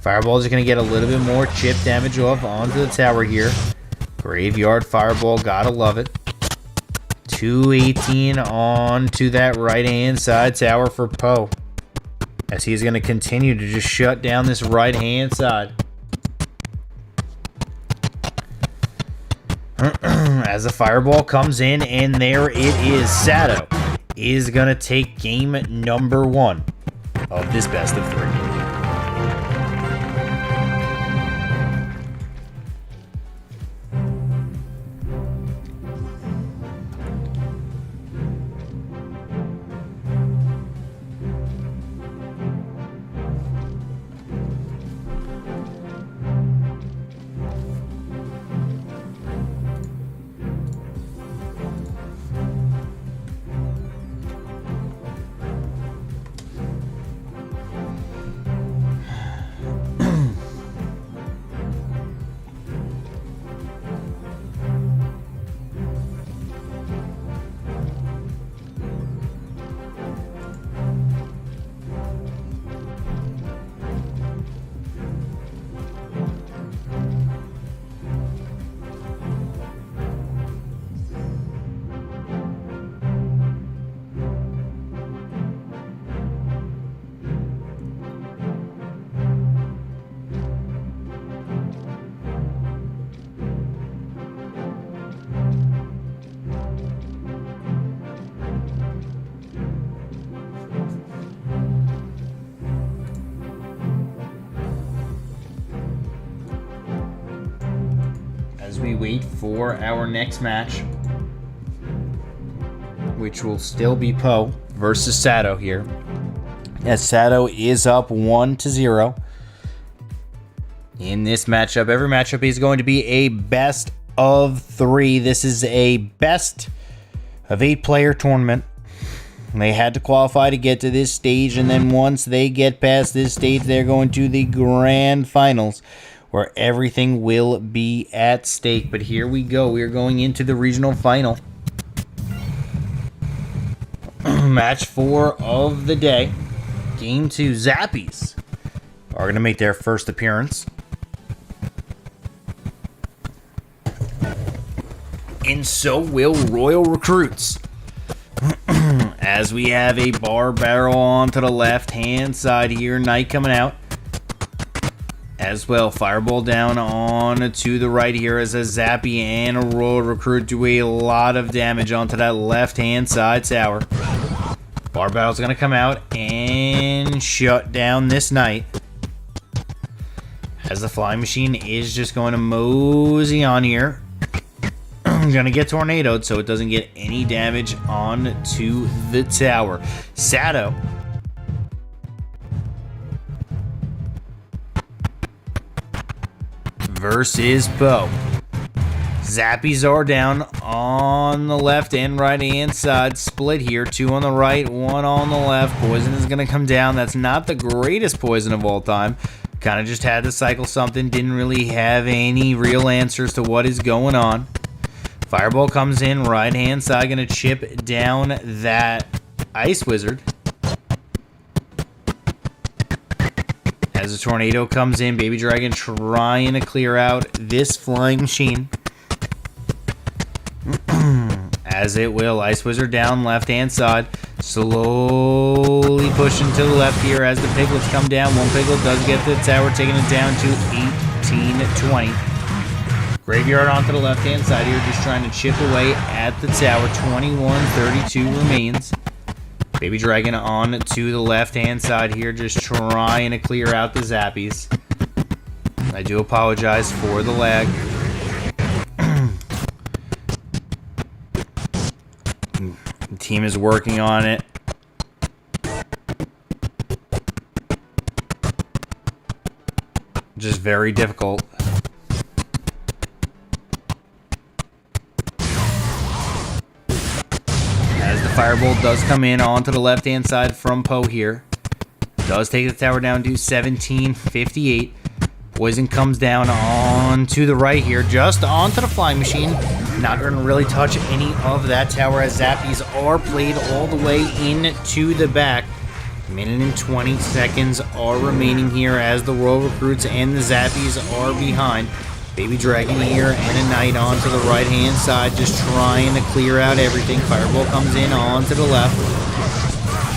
Fireball is going to get a little bit more chip damage off onto the tower here. Graveyard Fireball, gotta love it. 218 on to that right-hand side tower for Poe, as he's going to continue to just shut down this right-hand side. As the Fireball comes in, and there it is. Sato is going to take game number 1 of this best of 3. As we wait for our next match, which will still be Poe versus Sato here, as Sato is up 1-0 in this matchup. Every matchup is going to be a best of 3. This is a best of 8 player tournament. They had to qualify to get to this stage, and then once they get past this stage, they're going to the grand finals, where everything will be at stake. But here we go. We are going into the regional final. Match 4 of the day. Game 2. Zappies are going to make their first appearance. And so will Royal Recruits. As we have a bar barrel onto the left-hand side here. Knight coming out as well. Fireball down on to the right here as a Zappy and a Royal Recruit do a lot of damage onto that left-hand side tower. Bar barrel's going to come out and shut down this Knight, as the Flying Machine is just going to mosey on here. Gonna get tornadoed so it doesn't get any damage onto the tower. Sato versus Poe. Zappies are down on the left and right hand side. Split here. 2 on the right, 1 on the left. Poison is going to come down. That's not the greatest poison of all time. Kind of just had to cycle something. Didn't really have any real answers to what is going on. Fireball comes in. Right hand side. Going to chip down that Ice Wizard. As the tornado comes in, Baby Dragon trying to clear out this flying machine. As it will. Ice Wizard down left hand side. Slowly pushing to the left here as the piglets come down. One piglet does get the tower, taking it down to 18-20. Graveyard onto the left hand side here, just trying to chip away at the tower. 21-32 remains. Baby Dragon on to the left hand side here, just trying to clear out the Zappies. I do apologize for the lag. The team is working on it. Just very difficult. As the Firebolt does come in onto the left-hand side from Poe here. Does take the tower down to 17-58. Poison comes down onto the right here, just onto the flying machine. Not going to really touch any of that tower as Zappies are played all the way into the back. Minute and 20 seconds are remaining here as the Royal Recruits and the Zappies are behind. Baby Dragon here and a Knight onto the right-hand side, just trying to clear out everything. Fireball comes in onto the left.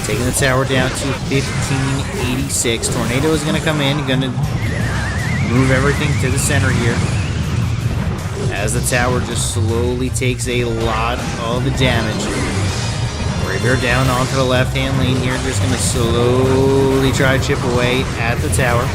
Taking the tower down to 15-86. Tornado is going to come in, going to move everything to the center here. As the tower just slowly takes a lot of the damage. Graveyard down onto the left-hand lane here. Just going to slowly try to chip away at the tower.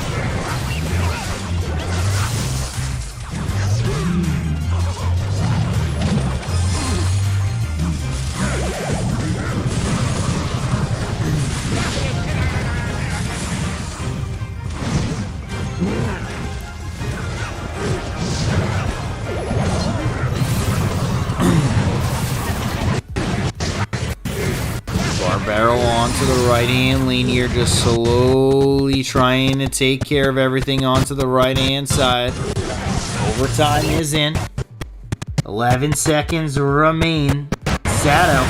Barrel onto the right-hand lane here, just slowly trying to take care of everything onto the right-hand side. Overtime is in. 11 seconds remain. Sato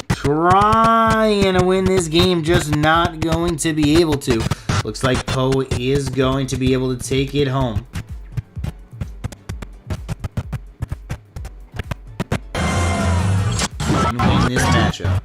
trying to win this game, just not going to be able to. Looks like Poe is going to be able to take it home. And win this matchup.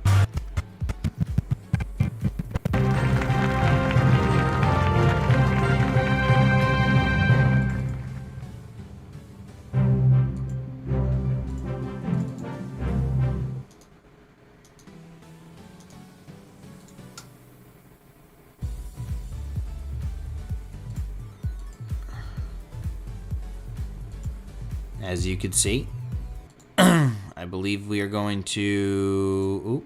As you can see, I believe we are going to...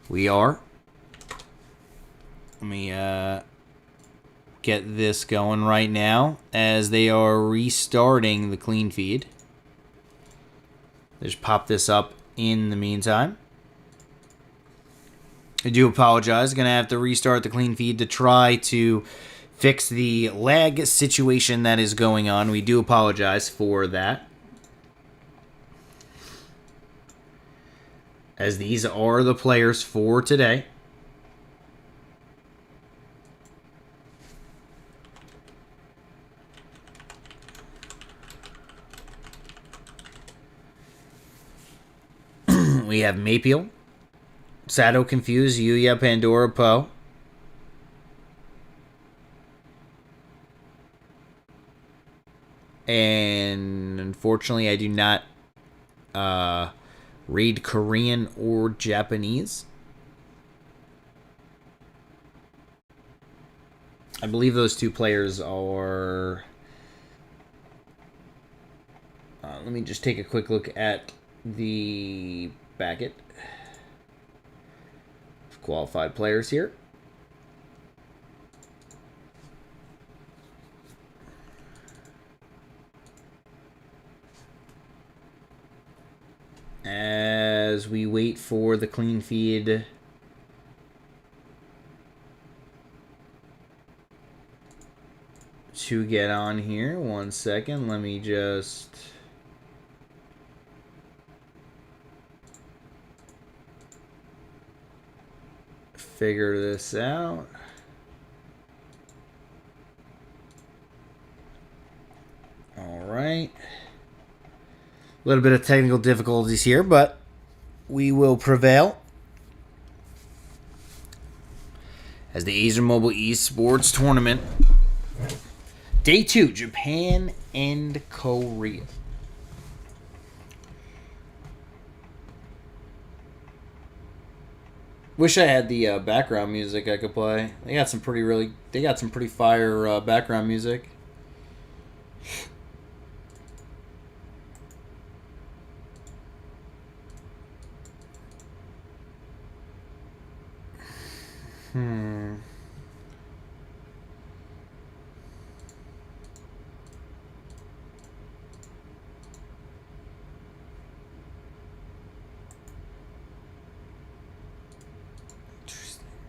We are. Let me get this going right now as they are restarting the clean feed. Just pop this up in the meantime. I do apologize. Going to have to restart the clean feed to try to fix the lag situation that is going on. We do apologize for that, as these are the players for today. We have Mapiel, Sato, Confused, Yuya, Pandora, Poe. And unfortunately, I do not read Korean or Japanese. I believe those two players are Let me just take a quick look at the bracket of qualified players here. As we wait for the clean feed to get on here. 1 second. Let me just figure this out. All right. A little bit of technical difficulties here, but we will prevail. As the Acer Mobile Esports Tournament, Day 2, Japan and Korea. Wish I had the background music I could play. They got some pretty fire background music.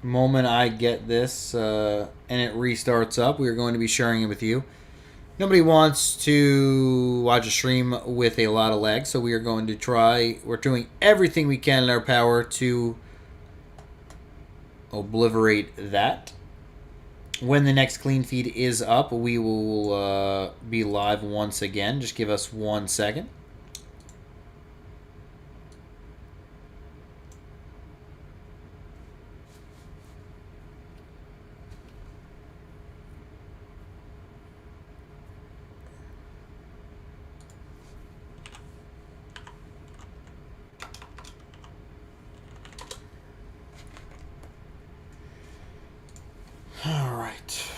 Moment I get this and it restarts up, we are going to be sharing it with you. Nobody wants to watch a stream with a lot of lag, so we are going to try. We're doing everything we can in our power to obliterate that. When the next clean feed is up, we will be live once again. Just give us 1 second. All right.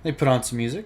They put on some music.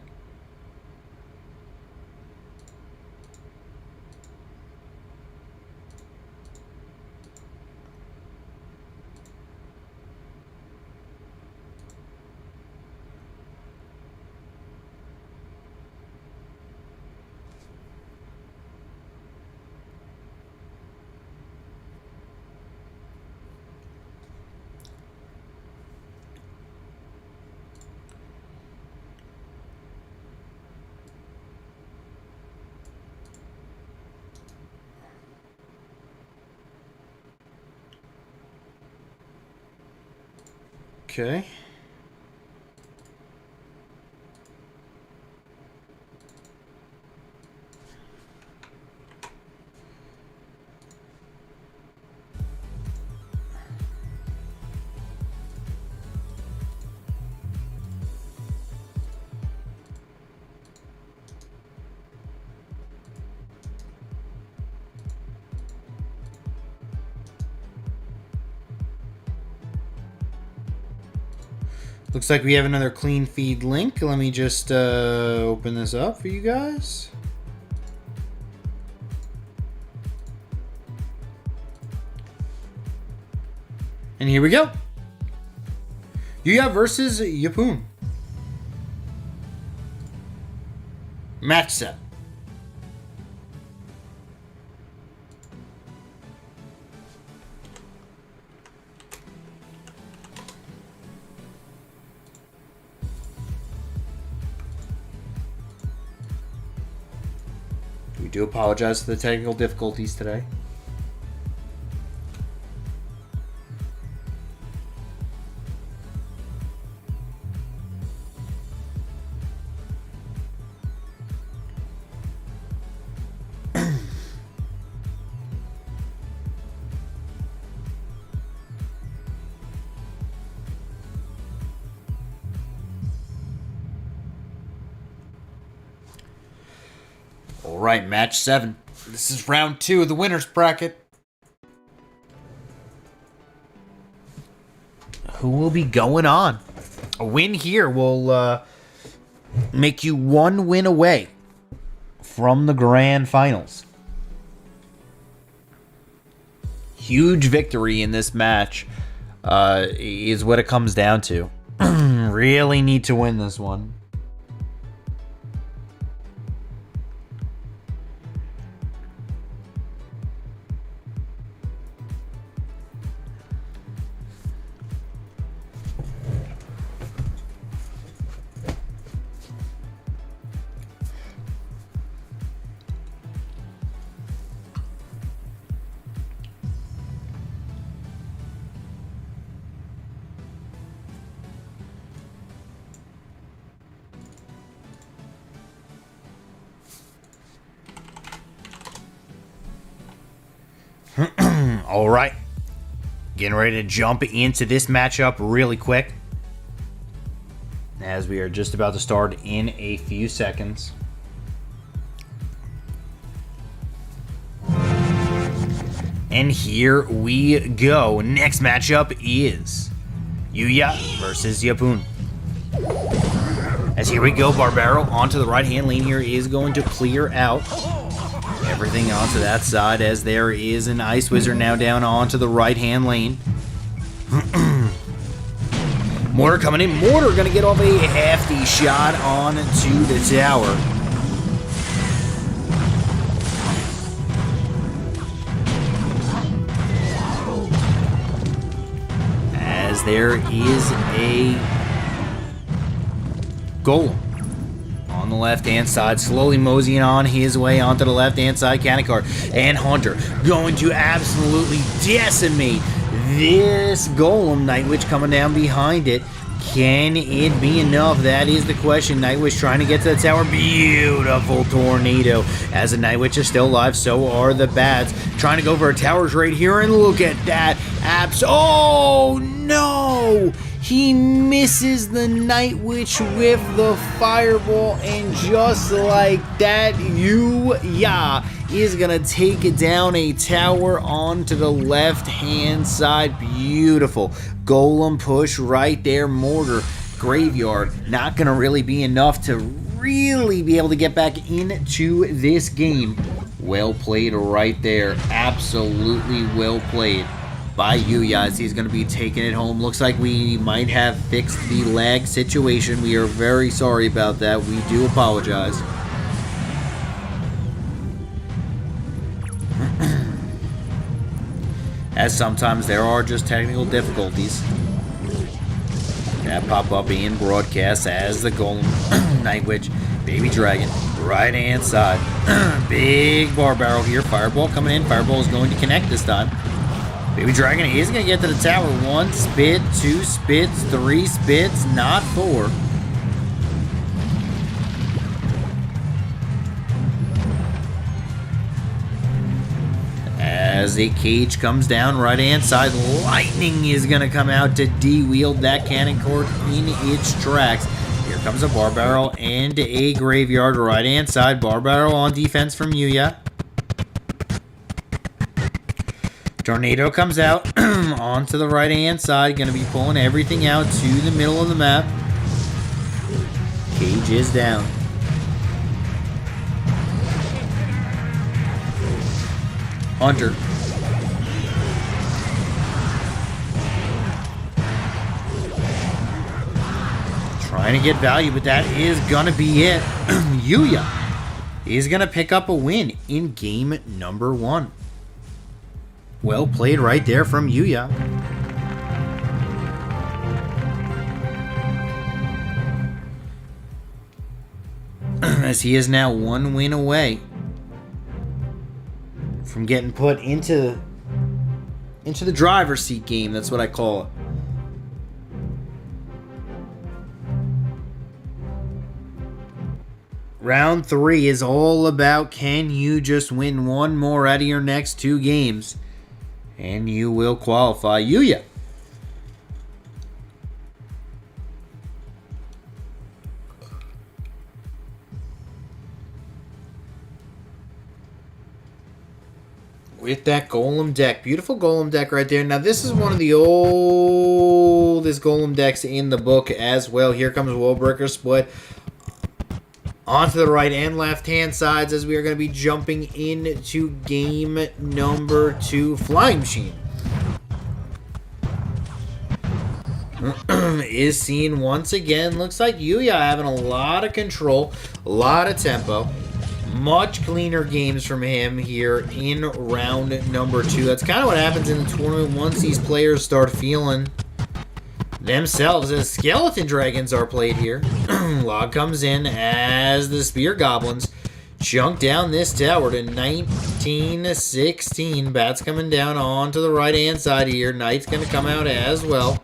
Okay. Looks like we have another clean feed link. Let me just open this up for you guys. And here we go. Yuya versus Yapun. Match set. We do apologize for the technical difficulties today. All right, match 7. This is round 2 of the winner's bracket. Who will be going on? A win here will make you 1 win away from the grand finals. Huge victory in this match is what it comes down to. Really need to win this one. All right, getting ready to jump into this matchup really quick, as we are just about to start in a few seconds. And here we go. Next matchup is Yuya versus Yapun. As here we go, Barbaro onto the right-hand lane here is going to clear out everything onto that side, as there is an Ice Wizard now down onto the right-hand lane. Mortar coming in. Mortar going to get off a hefty shot onto the tower. As there is a Golem on the left-hand side, slowly moseying on his way onto the left-hand side. Cannon card and Hunter going to absolutely decimate this Golem. Nightwitch coming down behind it. Can it be enough? That is the question. Nightwitch trying to get to the tower. Beautiful tornado. As the Nightwitch is still alive, so are the Bats. Trying to go for a tower trade here, and look at that. Oh, no! He misses the Nightwitch with the fireball, and just like that, Yuya is going to take down a tower onto the left-hand side. Beautiful. Golem push right there. Mortar, Graveyard, not going to really be enough to really be able to get back into this game. Well played right there. Absolutely well played by Yuya, as he's going to be taking it home. Looks like we might have fixed the lag situation. We are very sorry about that. We do apologize. As sometimes there are just technical difficulties that pop up in broadcast, as the Golem, Nightwitch, Baby Dragon, right hand side. Big Barbaro here. Fireball coming in. Fireball is going to connect this time. Baby Dragon is going to get to the tower. 1 spit, 2 spits, 3 spits, not 4. As a cage comes down right hand side, Lightning is going to come out to de-wield that cannon cord in its tracks. Here comes a Barbaro and a Graveyard right hand side. Barbaro on defense from Yuya. Tornado comes out onto the right-hand side. Going to be pulling everything out to the middle of the map. Cage is down. Hunter. Trying to get value, but that is going to be it. Yuya is going to pick up a win in game number 1. Well played right there from Yuya. As he is now 1 win away from getting put into the driver's seat game. That's what I call it. Round 3 is all about, can you just win 1 more out of your next 2 games? And you will qualify. Yuya. With that Golem deck. Beautiful Golem deck right there. Now, this is one of the old this Golem deck's in the book as well. Here comes Wallbreaker Split onto the right and left hand sides as we are going to be jumping into game number 2. Flying Machine is seen once again. Looks like Yuya having a lot of control, a lot of tempo. Much cleaner games from him here in round number 2. That's kind of what happens in the tournament once these players start feeling themselves, as Skeleton Dragons are played here. Log comes in as the Spear Goblins chunk down this tower to 19-16. Bats coming down onto the right-hand side here. Knight's going to come out as well.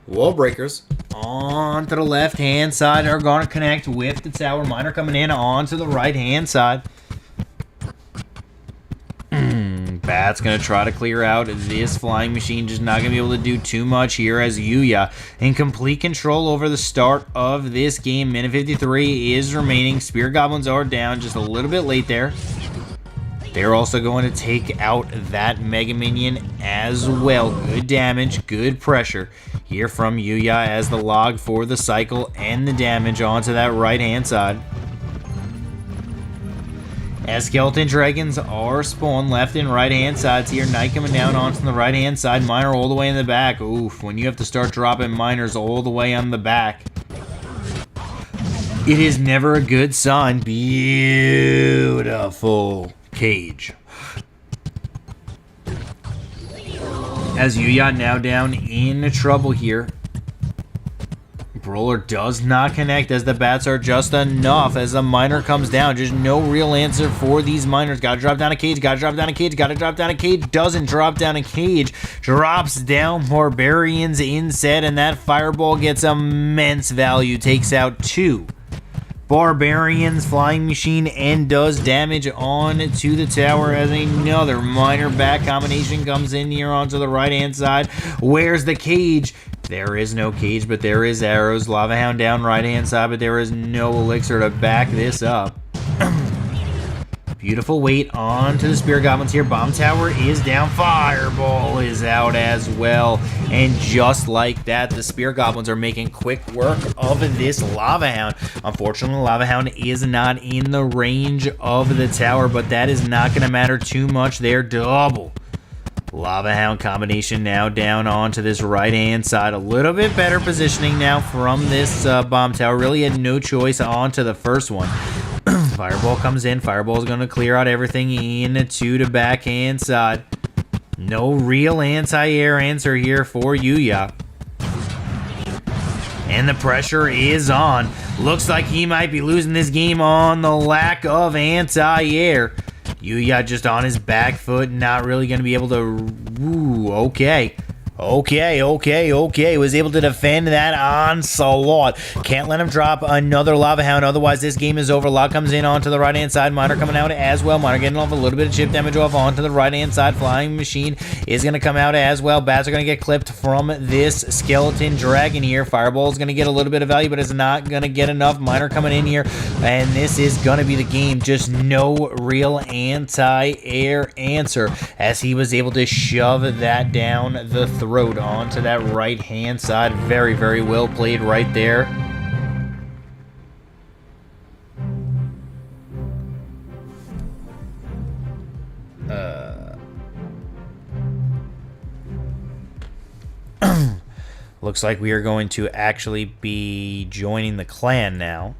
Wall Breakers onto the left-hand side are going to connect with the tower. Miner coming in onto the right-hand side. Bat's going to try to clear out this Flying Machine. Just not going to be able to do too much here as Yuya in complete control over the start of this game. Minute 53 is remaining. Spear Goblins are down just a little bit late there. They're also going to take out that Mega Minion as well. Good damage, good pressure here from Yuya as the log for the cycle and the damage onto that right-hand side. As Skeleton Dragons are spawned left and right-hand sides here. Knight coming down onto the right-hand side. Miner all the way in the back. Oof, when you have to start dropping miners all the way on the back, it is never a good sign. Beautiful cage. As Yuya now down in trouble here. Brawler does not connect as the bats are just enough as the miner comes down. Just no real answer for these miners. Gotta drop down a cage, gotta drop down a cage, gotta drop down a cage. Doesn't drop down a cage. Drops down Barbarians instead, and that fireball gets immense value. Takes out 2 Barbarians, Flying Machine, and does damage on to the tower as another miner back combination comes in here onto the right-hand side. Where's the cage? There is no cage, but there is arrows. Lava Hound down right-hand side, but there is no elixir to back this up. Beautiful weight onto the Spear Goblins here. Bomb Tower is down. Fireball is out as well. And just like that, the Spear Goblins are making quick work of this Lava Hound. Unfortunately, Lava Hound is not in the range of the tower, but that is not going to matter too much. They're double Lava Hound combination now down onto this right-hand side. A little bit better positioning now from this Bomb Tower. Really had no choice onto the first one. Fireball comes in. Fireball is going to clear out everything into the backhand side. No real anti-air answer here for Yuya. And the pressure is on. Looks like he might be losing this game on the lack of anti-air. Yuya just on his back foot, not really going to be able to... Ooh, okay. Okay. Was able to defend that onslaught. Can't let him drop another Lava Hound, otherwise this game is over. Log comes in onto the right-hand side. Miner coming out as well. Miner getting off a little bit of chip damage off onto the right-hand side. Flying Machine is going to come out as well. Bats are going to get clipped from this Skeleton Dragon here. Fireball is going to get a little bit of value, but it's not going to get enough. Miner coming in here, and this is going to be the game. Just no real anti-air answer as he was able to shove that down the throat onto that right-hand side. Very, very well played right there. Looks like we are going to actually be joining the clan now.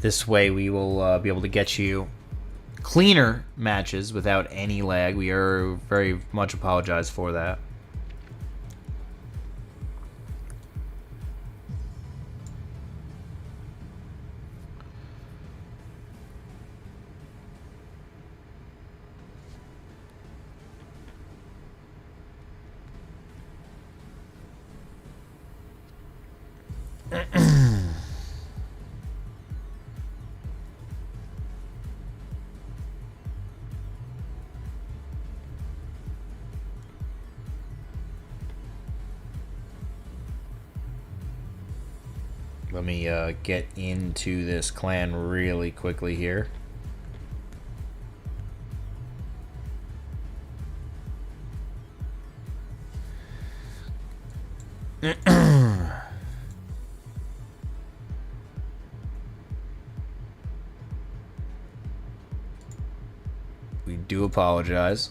This way we will be able to get you cleaner matches without any lag. We are very much apologize for that. Let me get into this clan really quickly here. We do apologize.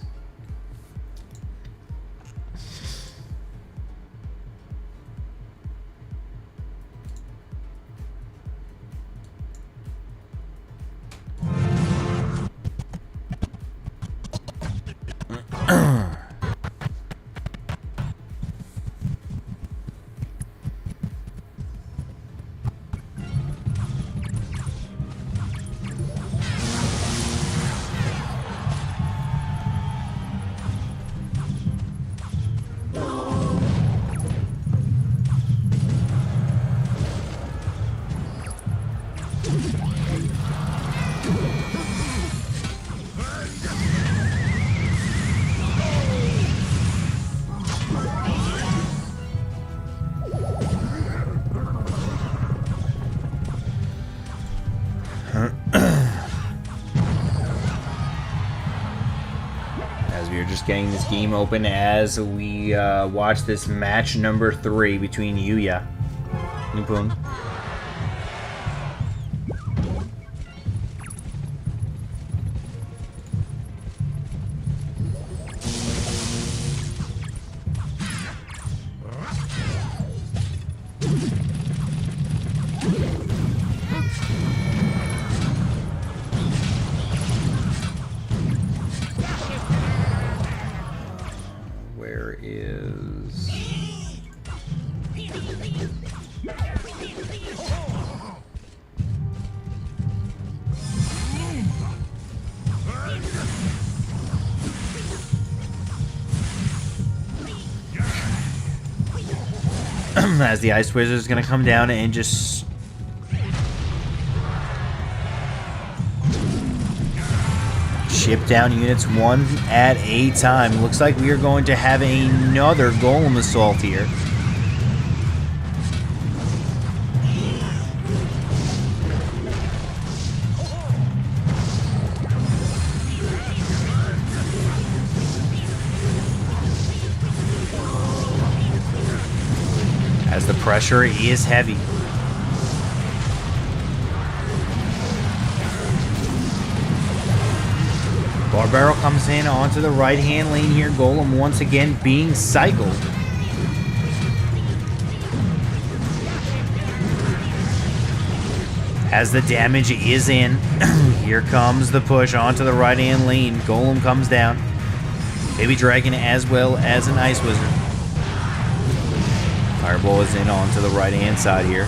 As we are just getting this game open as we watch this match number 3 between Yuya and Poon. Where is... as the Ice Wizard is going to come down and just... chip down units one at a time. Looks like we are going to have another Golem Assault here. As the pressure is heavy. Barbaro comes in onto the right-hand lane here. Golem once again being cycled. As the damage is in, here comes the push onto the right-hand lane. Golem comes down. Baby Dragon as well as an Ice Wizard. Fireball is in onto the right-hand side here.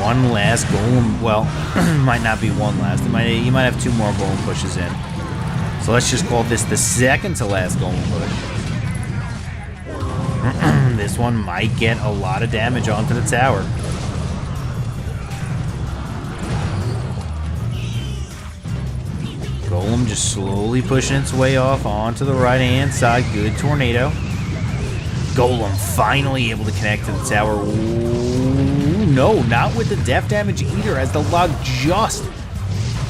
One last Golem, well, might not be one last. You might have 2 more Golem pushes in. So let's just call this the second to last Golem push. This one might get a lot of damage onto the tower. Golem just slowly pushing its way off onto the right-hand side. Good tornado. Golem finally able to connect to the tower. Ooh, no, not with the def damage either, as the log just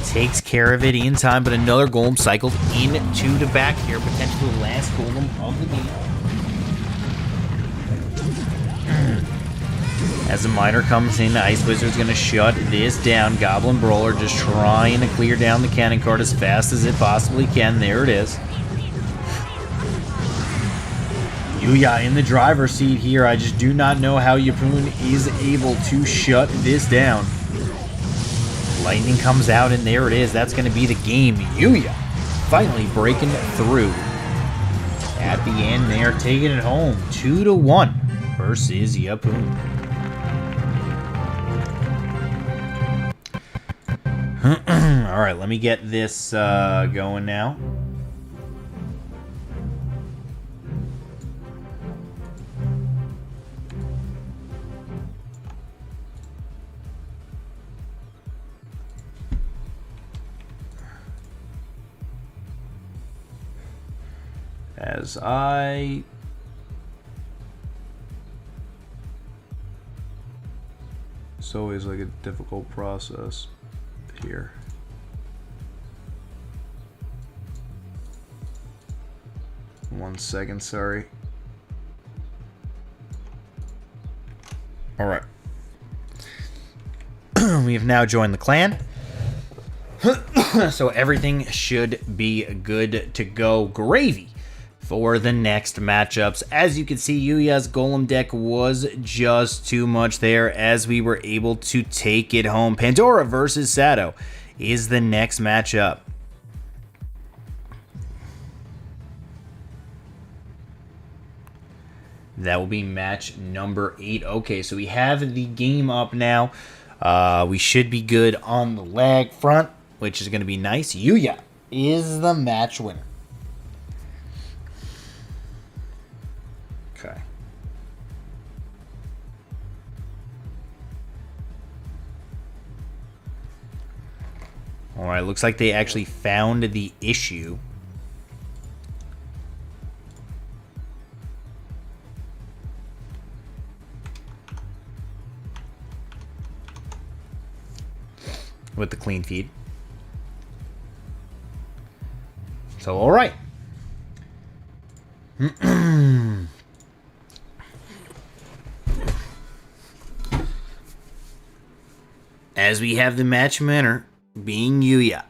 takes care of it in time, but another Golem cycled into the back here, potentially the last Golem of the game. As the Miner comes in, the Ice Wizard's going to shut this down. Goblin Brawler just trying to clear down the cannon cart as fast as it possibly can. There it is. Yuya in the driver's seat here. I just do not know how Yapun is able to shut this down. Lightning comes out, and there it is. That's going to be the game. Yuya finally breaking through. At the end, they are taking it home. 2-1 versus Yapun. Alright, let me get this going now. As it's always like a difficult process here. One second, sorry. Alright. We have now joined the clan. So everything should be good to go. Gravy for the next matchups. As you can see, Yuya's Golem deck was just too much there as we were able to take it home. Pandora versus Sato is the next matchup. That will be match number 8. Okay, so we have the game up now. We should be good on the lag front, which is going to be nice. Yuya is the match winner. Okay. Alright, looks like they actually found the issue. With the clean feed. So, alright. As we have the match winner being Yuya.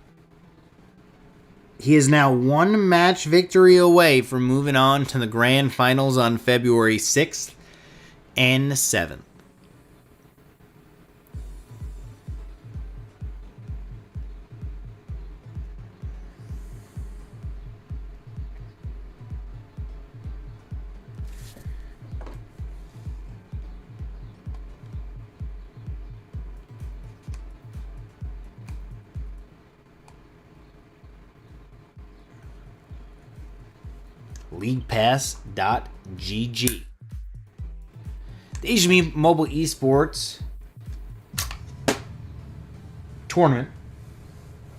He is now one match victory away from moving on to the grand finals on February 6th and 7th. LeaguePass.gg. The Asian Mobile Esports tournament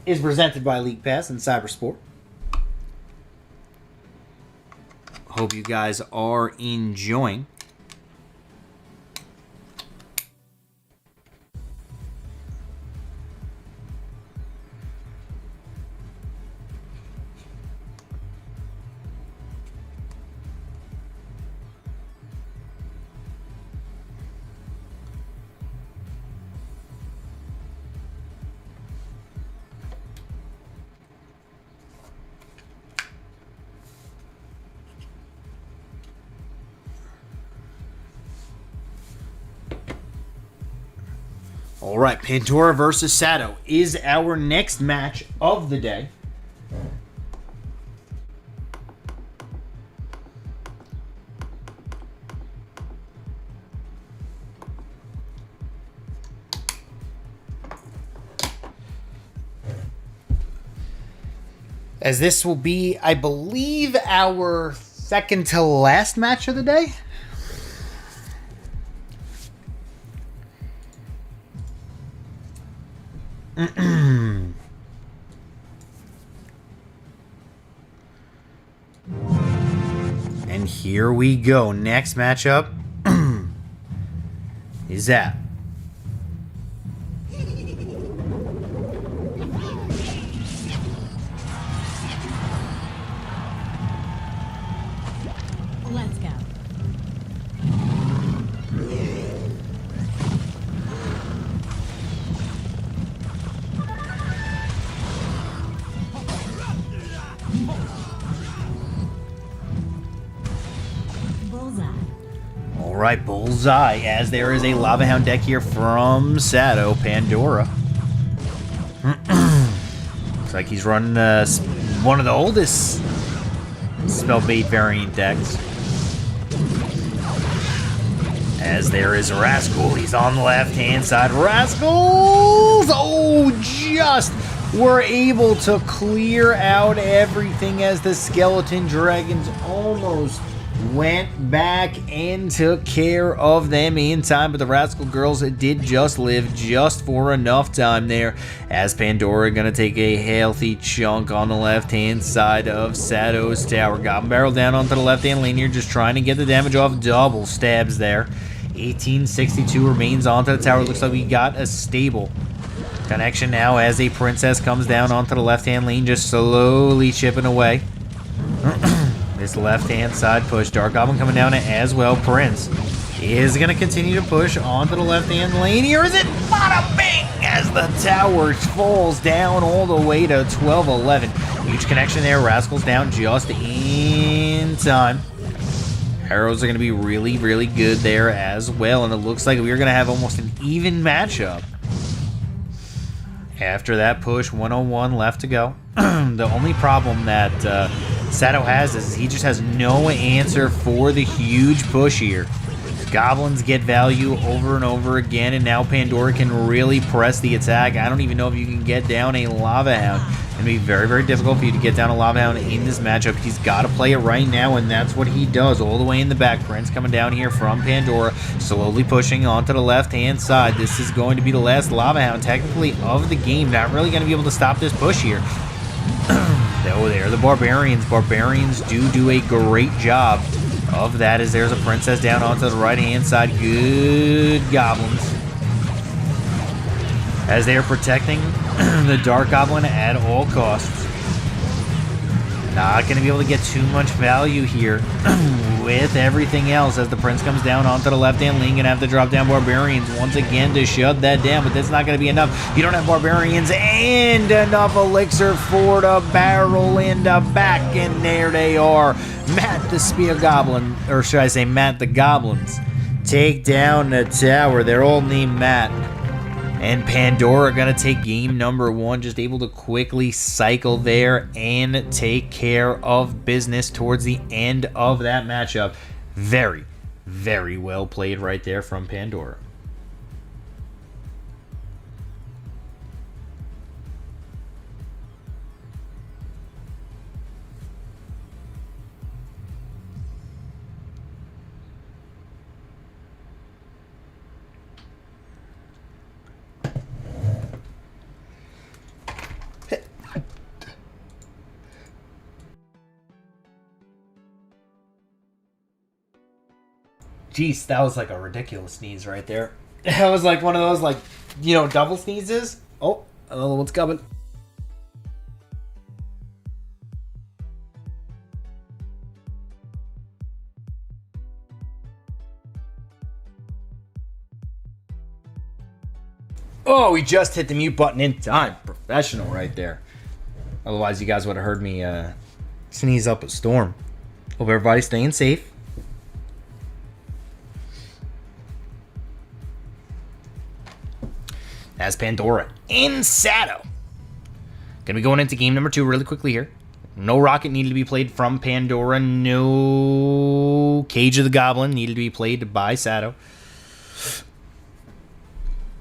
is presented by LeaguePass and Cyberport. Hope you guys are enjoying. All right, Pandora versus Sato is our next match of the day. As this will be, I believe, our second to last match of the day. And here we go. Next matchup is that. Let's go. Alright, bullseye, as there is a Lava Hound deck here from Sato, Pandora. Looks like he's running one of the oldest Spellbait variant decks. As there is Rascal, he's on the left-hand side. Rascals! Oh, just were able to clear out everything as the Skeleton Dragons almost went back and took care of them in time, but the Rascal Girls did just live just for enough time there, as Pandora gonna take a healthy chunk on the left-hand side of Sato's tower. Got him barreled down onto the left-hand lane here, just trying to get the damage off. Double stabs there. 1862 remains onto the tower. Looks like we got a stable connection now as a Princess comes down onto the left-hand lane, just slowly chipping away. This left-hand side push. Dark Goblin coming down as well. Prince is going to continue to push onto the left-hand lane. Here is it, bada bing, as the tower falls down all the way to 12-11. Huge connection there. Rascal's down just in time. Arrows are going to be really, really good there as well, and it looks like we're going to have almost an even matchup. After that push, 101 left to go. The only problem that Sato has is he just has no answer for the huge push here. Goblins get value over and over again, and now Pandora can really press the attack. I don't even know if you can get down a Lava Hound. It'll be very, very difficult for you to get down a Lava Hound in this matchup. He's got to play it right now, and that's what he does all the way in the back. Prince coming down here from Pandora, slowly pushing onto the left-hand side. This is going to be the last Lava Hound, technically, of the game. Not really going to be able to stop this push here. Oh, there are the Barbarians. Barbarians do a great job of that, as there's a Princess down onto the right-hand side. Good Goblins, as they are protecting the Dark Goblin at all costs. Not going to be able to get too much value here with everything else, as the Prince comes down onto the left-hand lane. Going to have to drop down Barbarians once again to shut that down, but that's not going to be enough. You don't have Barbarians and enough elixir for the barrel in the back, and there they are. Matt the Spear Goblin, or should I say Matt the Goblins, take down the tower. They're all named Matt. And Pandora going to take game number 1, just able to quickly cycle there and take care of business towards the end of that matchup. Very, very well played right there from Pandora. Jeez, that was like a ridiculous sneeze right there. That was like one of those, like, you know, double sneezes. Oh, another one's coming. Oh, we just hit the mute button in time. Professional right there. Otherwise, you guys would have heard me sneeze up a storm. Hope everybody's staying safe. As Pandora in Sato. Gonna be going into game number 2 really quickly here. No rocket needed to be played from Pandora. No Cage of the Goblin needed to be played by Sato.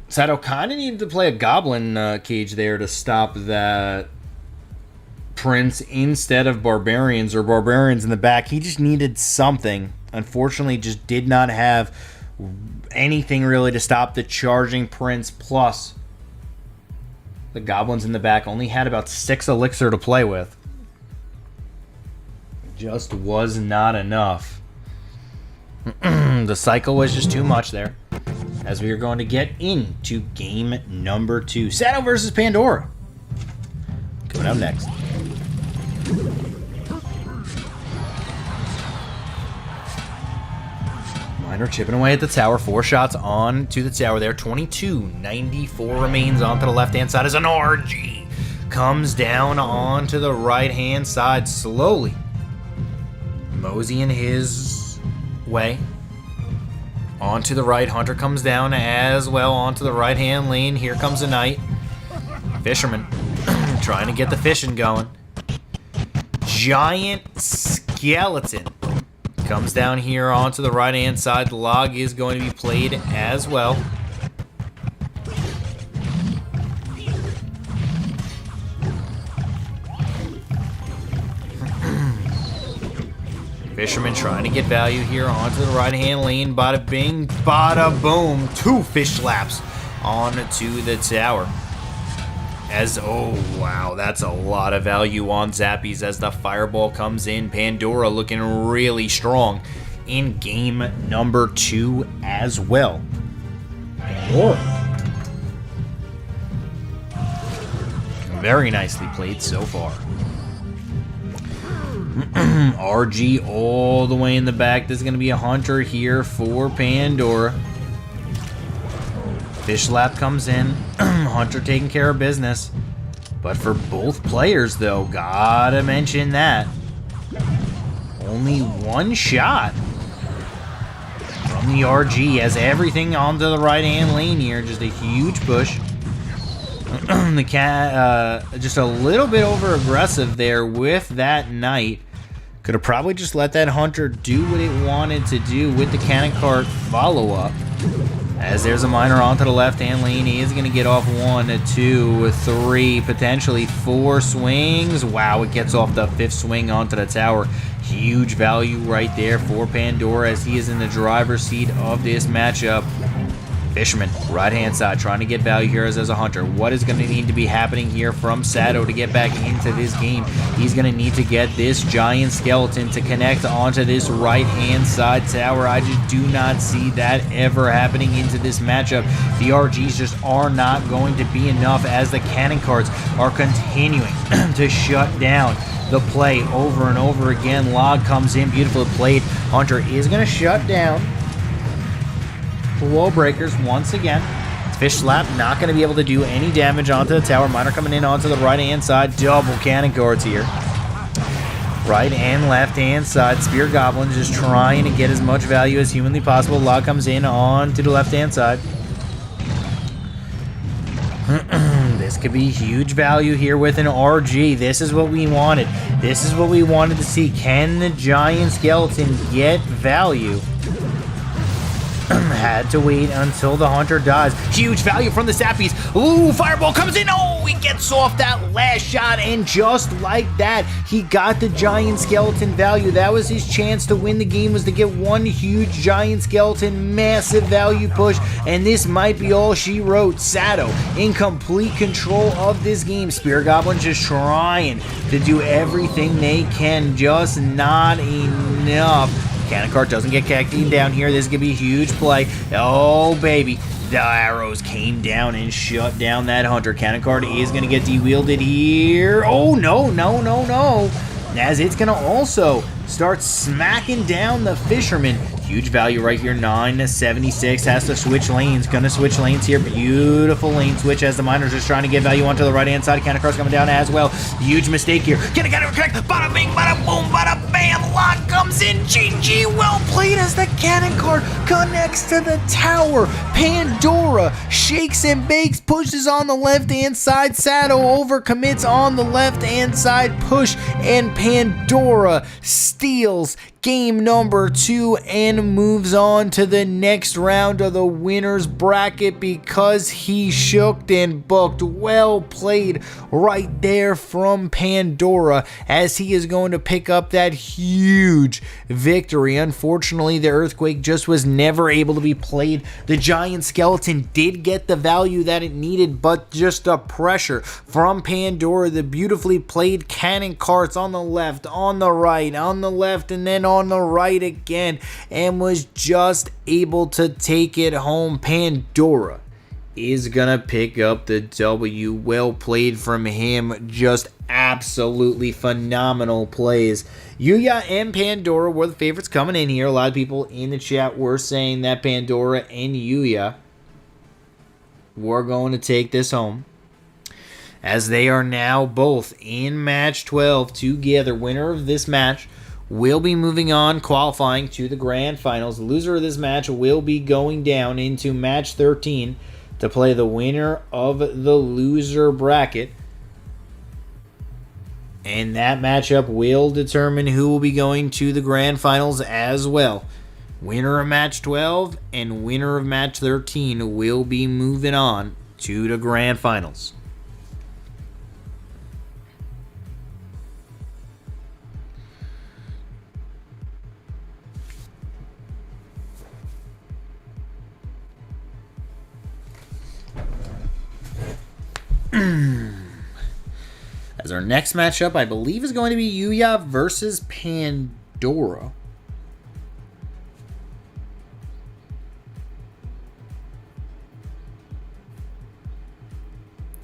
Sato kind of needed to play a Goblin Cage there to stop that Prince instead of Barbarians, or Barbarians in the back. He just needed something. Unfortunately, just did not have anything really to stop the charging Prince, plus the Goblins in the back only had about 6 elixir to play with. Just was not enough. The cycle was just too much there, as we are going to get into game number 2. Sato versus Pandora. Coming up next. Miner chipping away at the tower. 4 shots on to the tower there. 22.94 remains onto the left-hand side as an RG comes down onto the right-hand side slowly. Moseying his way. Onto the right. Hunter comes down as well onto the right-hand lane. Here comes the Knight. Fisherman trying to get the fishing going. Giant Skeleton comes down here onto the right-hand side. The log is going to be played as well. Fisherman trying to get value here onto the right-hand lane. Bada bing, bada boom. 2 fish slaps onto the tower. As, oh wow, that's a lot of value on Zappies as the fireball comes in. Pandora looking really strong in game number 2 as well. Pandora. Very nicely played so far. RG all the way in the back. There's going to be a Hunter here for Pandora. Fish Lap comes in. Hunter taking care of business. But for both players, though, gotta mention that. Only one shot from the RG as everything onto the right-hand lane here. Just a huge push. The cat just a little bit over aggressive there with that Knight. Could have probably just let that Hunter do what it wanted to do with the cannon cart follow-up. As there's a miner onto the left-hand lane, he is going to get off 1, 2, 3, potentially 4 swings. Wow, it gets off the 5th swing onto the tower. Huge value right there for Pandora as he is in the driver's seat of this matchup. Fisherman, right-hand side, trying to get value here as a Hunter. What is going to need to be happening here from Sato to get back into this game? He's going to need to get this giant skeleton to connect onto this right-hand side tower. I just do not see that ever happening into this matchup. The RGs just are not going to be enough as the cannon carts are continuing to shut down the play over and over again. Log comes in, beautifully played. Hunter is going to shut down wall breakers once again. Fish Slap not going to be able to do any damage onto the tower. Miner coming in onto the right-hand side. Double cannon cards here. Right and left-hand side. Spear Goblin just trying to get as much value as humanly possible. Log comes in onto the left-hand side. This could be huge value here with an RG. This is what we wanted. This is what we wanted to see. Can the giant skeleton get value? Had to wait until the Hunter dies. Huge value from the Sappies. Ooh, Fireball comes in. Oh, he gets off that last shot, and just like that, he got the giant skeleton value. That was his chance to win the game, was to get one huge giant skeleton, massive value push, and this might be all she wrote. Sato in complete control of this game. Spear Goblin just trying to do everything they can, just not enough. Cannon cart doesn't get kicked down here. This is going to be a huge play. Oh, baby. The arrows came down and shut down that Hunter. Cannon cart is going to get de-wielded here. Oh, no, no, no, no. As it's going to also start smacking down the Fisherman. Huge value right here. 976. Has to switch lanes. Going to switch lanes here. Beautiful lane switch as the Miner's just trying to get value onto the right-hand side. Cannon cart's coming down as well. Huge mistake here. Can it connect? Bada bing, bada boom, bada bam. Lock comes in. GG. Well played as the cannon cart connects to the tower. Pandora shakes and bakes. Pushes on the left-hand side. Sato overcommits on the left-hand side push. And Pandora steals game number 2 and moves on to the next round of the winner's bracket because he shook and booked. Well played right there from Pandora as he is going to pick up that huge victory. Unfortunately, the Earthquake just was never able to be played. The giant skeleton did get the value that it needed, but just the pressure from Pandora, the beautifully played cannon carts on the left, on the right, on the left, and then on the right again, and was just able to take it home. Pandora is gonna pick up the W. Well played from him. Just absolutely phenomenal plays. Yuya and Pandora were the favorites coming in here. A lot of people in the chat were saying that Pandora and Yuya were going to take this home, as they are now both in match 12 together. Winner of this match will be moving on, qualifying to the grand finals. The loser of this match will be going down into match 13 to play the winner of the loser bracket. And that matchup will determine who will be going to the grand finals as well. Winner of match 12 and winner of match 13 will be moving on to the grand finals. As our next matchup, I believe, is going to be Yuya versus Pandora.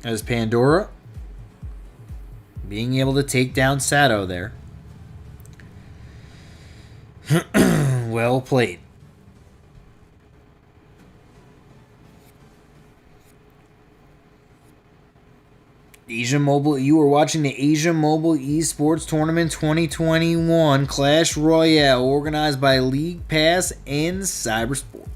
As Pandora being able to take down Sato there. Well played. Asia Mobile, you are watching the Asia Mobile Esports Tournament 2021 Clash Royale, organized by LeaguePass and Cyberport.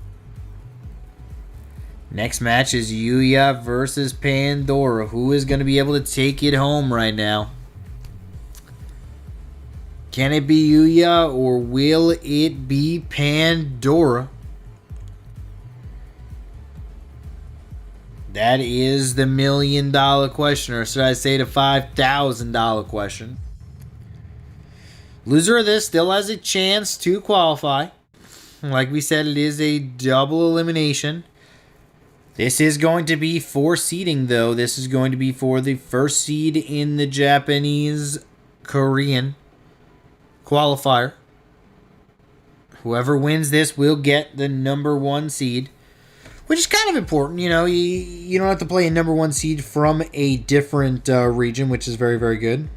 Next match is Yuya versus Pandora. Who is going to be able to take it home right now? Can it be Yuya or will it be Pandora? That is the $1 million question, or should I say the $5,000 question. Loser of this still has a chance to qualify. Like we said, it is a double elimination. This is going to be for seeding, though. This is going to be for the first seed in the Japanese-Korean qualifier. Whoever wins this will get the #1 seed, which is kind of important. You know, you don't have to play a #1 seed from a different region, which is very, very good.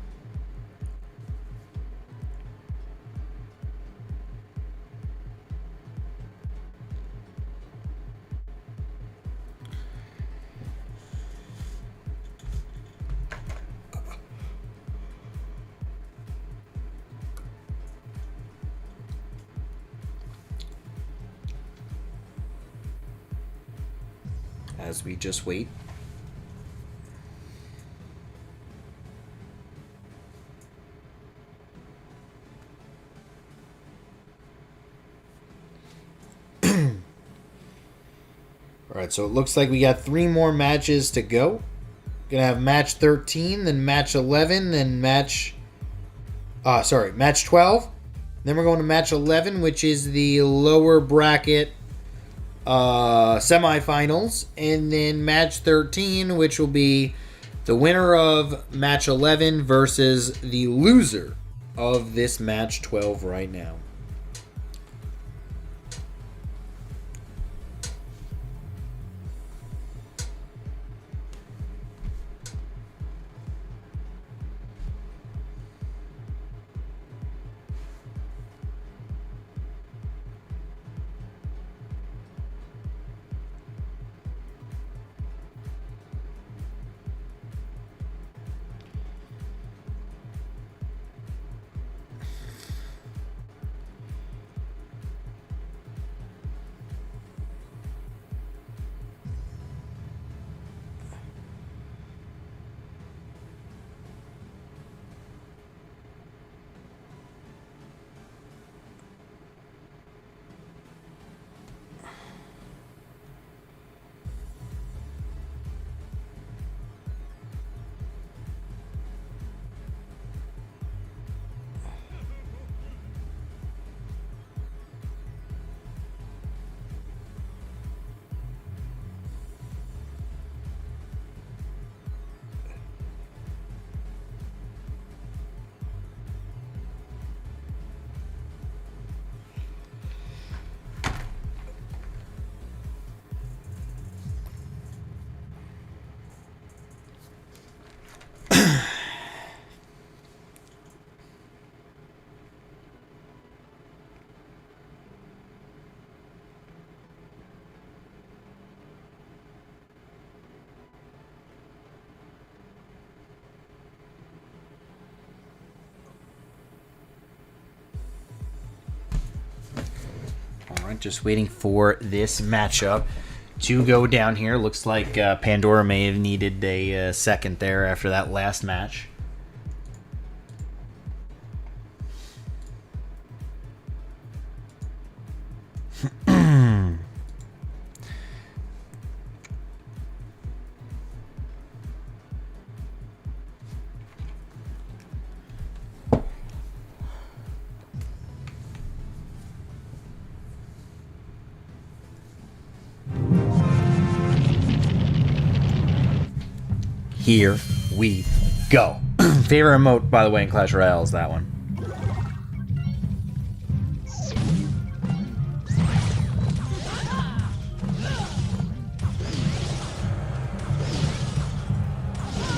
As we just wait. Alright, so it looks like we got 3 more matches to go. Gonna have match 13, then match 11, then match 12. Then we're going to match 11, which is the lower bracket semifinals, and then match 13, which will be the winner of match 11 versus the loser of this match 12 right now. Alright, just waiting for this matchup to go down here. Looks like Pandora may have needed a second there after that last match. Here we go. Favorite emote, by the way, in Clash Royale is that one.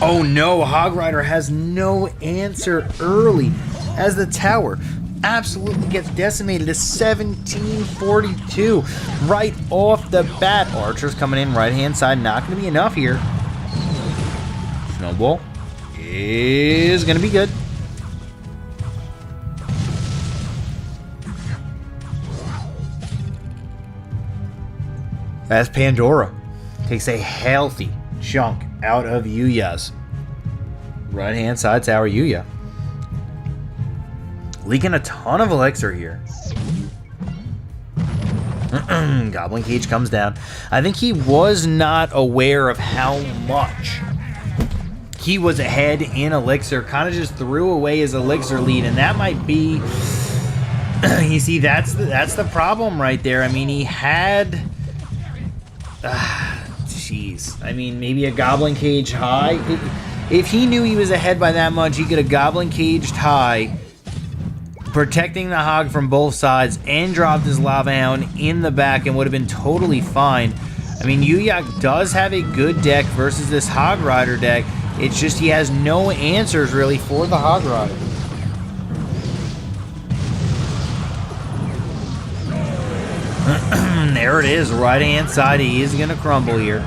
Oh no, Hog Rider has no answer early as the tower. absolutely gets decimated to 1742 right off the bat. Archers coming in right-hand side. Not going to be enough here. Snowball is going to be good. As Pandora takes a healthy chunk out of Yuya's right-hand side tower. Yuya leaking a ton of elixir here. Goblin Cage comes down. I think he was not aware of how much he was ahead in elixir. Kind of just threw away his elixir lead, and that might be... you see, that's the problem right there. I mean, he had... jeez. I mean, maybe a Goblin Cage high. If he knew he was ahead by that much, he could have Goblin Caged high, protecting the Hog from both sides, and dropped his Lava Hound in the back and would have been totally fine. I mean, Yuya does have a good deck versus this Hog Rider deck. It's just he has no answers, really, for the Hog Rider. There it is, right-hand side. He is going to crumble here.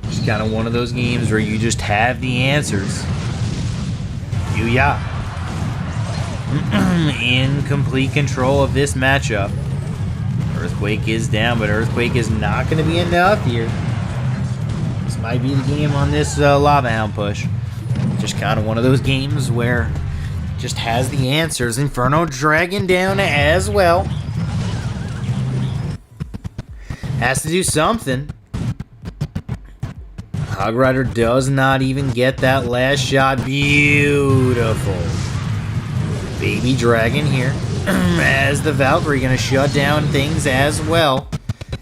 Just kind of one of those games where you just have the answers. Yuya in complete control of this matchup. Earthquake is down, but Earthquake is not going to be enough here. This might be the game on this Lava Hound push. Just kind of one of those games where just has the answers. Inferno Dragon down as well. Has to do something. Hog Rider does not even get that last shot. Beautiful. Baby Dragon here. As the Valkyrie going to shut down things as well.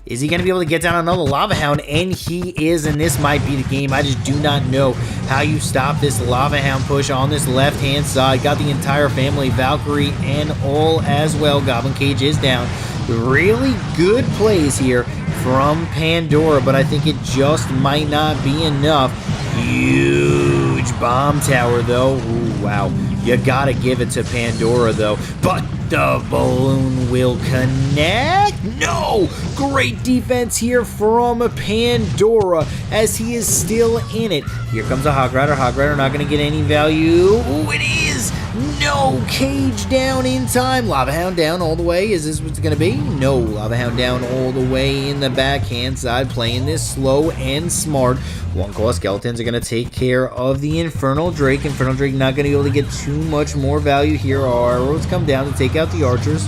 Is he going to be able to get down another Lava Hound? And he is, and this might be the game. I just do not know how you stop this Lava Hound push on this left-hand side. Got the entire family, Valkyrie and all as well. Goblin Cage is down. Really good plays here from Pandora, but I think it just might not be enough. Huge bomb tower, though. Ooh, wow. You gotta give it to Pandora, though. But the balloon will connect. No! Great defense here from Pandora as he is still in it. Here comes a Hog Rider. Hog Rider not going to get any value. Ooh, it is! No! Cage down in time. Lava Hound down all the way. Is this what's going to be? No. Lava Hound down all the way in the backhand side. Playing this slow and smart. One Claw Skeletons are going to take care of the Infernal Drake. Infernal Drake not going to be able to get too much more value here. Arrows come down to take out the Archers.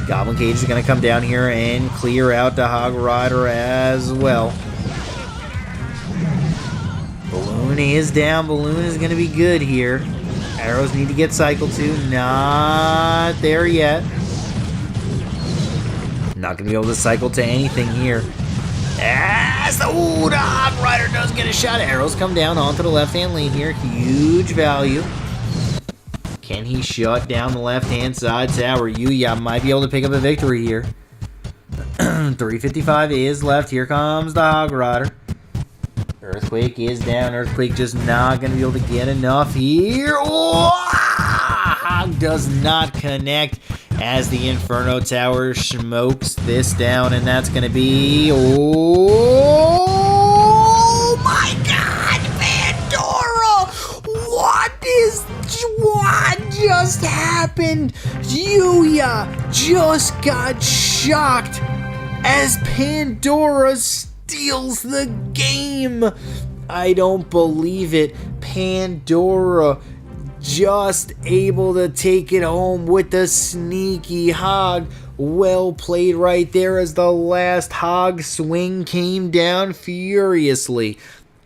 Goblin Cage is going to come down here and clear out the Hog Rider as well. Balloon is down. Balloon is going to be good here. Arrows need to get cycled to. Not there yet. Not going to be able to cycle to anything here. As the Hog Rider does get a shot. Arrows come down onto the left-hand lane here. Huge value. Can he shut down the left-hand side tower? Yuya might be able to pick up a victory here. 355 is left. Here comes the Hog Rider. Earthquake is down. Earthquake just not going to be able to get enough here. Oh! Hog does not connect as the Inferno Tower smokes this down, and that's going to be... Oh my God, Pandora! What just happened? Yuya just got shocked as Pandora steals the game. I don't believe it. Pandora just able to take it home with the sneaky Hog. Well played right there as the last Hog swing came down furiously.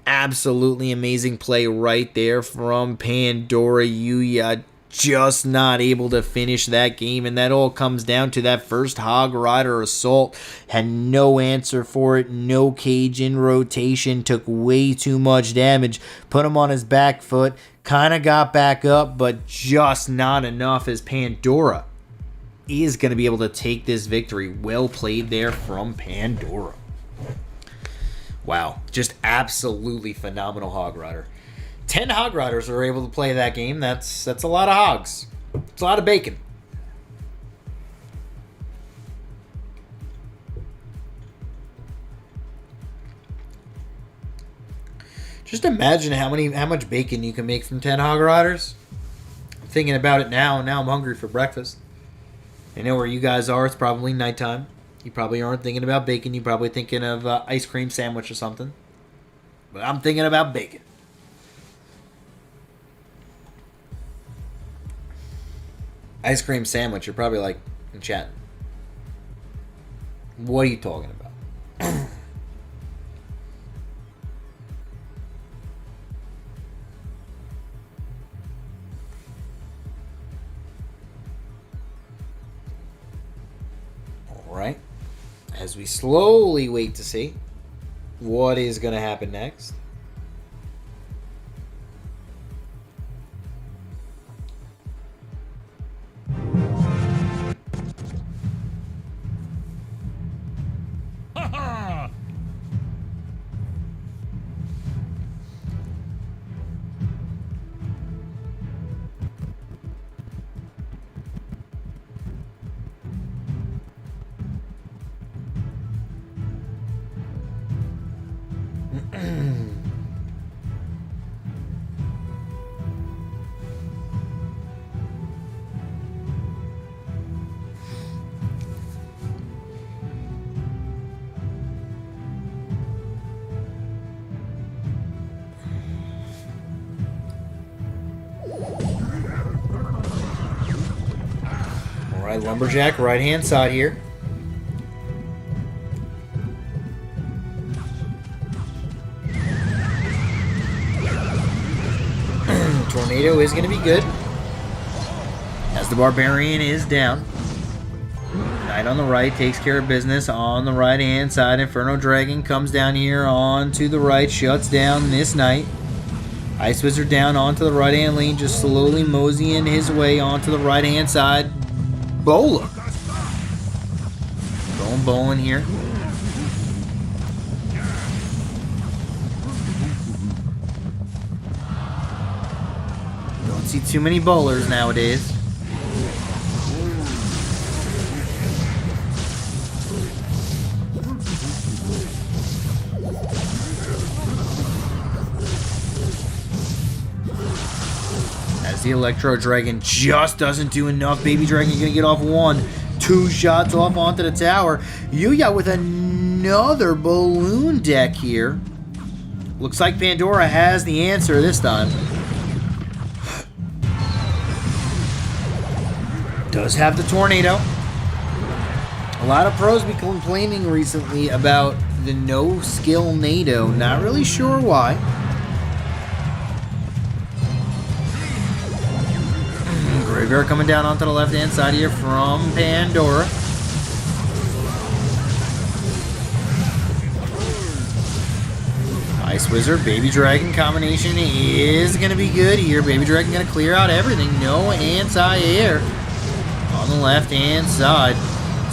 Absolutely amazing play right there from Pandora. Yuya just not able to finish that game, and that all comes down to that first Hog Rider assault. Had no answer for it, no cage in rotation, took way too much damage, put him on his back foot, kind of got back up, but just not enough as Pandora is going to be able to take this victory. Well played there from Pandora. Wow, just absolutely phenomenal Hog Rider. 10 Hog Riders were able to play that game. That's a lot of hogs. It's a lot of bacon. Just imagine how much bacon you can make from 10 Hog Riders. I'm thinking about it now, and now I'm hungry for breakfast. I know where you guys are. It's probably nighttime. You probably aren't thinking about bacon. You're probably thinking of ice cream sandwich or something. But I'm thinking about bacon. Ice cream sandwich, you're probably like, Enchatin. What are you talking about? Alright. As we slowly wait to see what is going to happen next. Alright, Lumberjack, right hand side here. Tornado is going to be good, as the Barbarian is down. Knight on the right takes care of business on the right hand side. Inferno Dragon comes down here onto the right, shuts down this Knight. Ice Wizard down onto the right hand lane, just slowly moseying his way onto the right hand side. Bowler going bowling here. Don't see too many bowlers nowadays. As the Electro Dragon just doesn't do enough. Baby Dragon gonna get off 1-2 shots off onto the tower. Yuya with another balloon deck here. Looks like Pandora has the answer this time. Does have the tornado. A lot of pros be complaining recently about the no skill NATO. Not really sure why. Graveyard coming down onto the left hand side here from Pandora. Ice Wizard, Baby Dragon combination is going to be good here. Baby Dragon going to clear out everything. No anti-air on the left-hand side.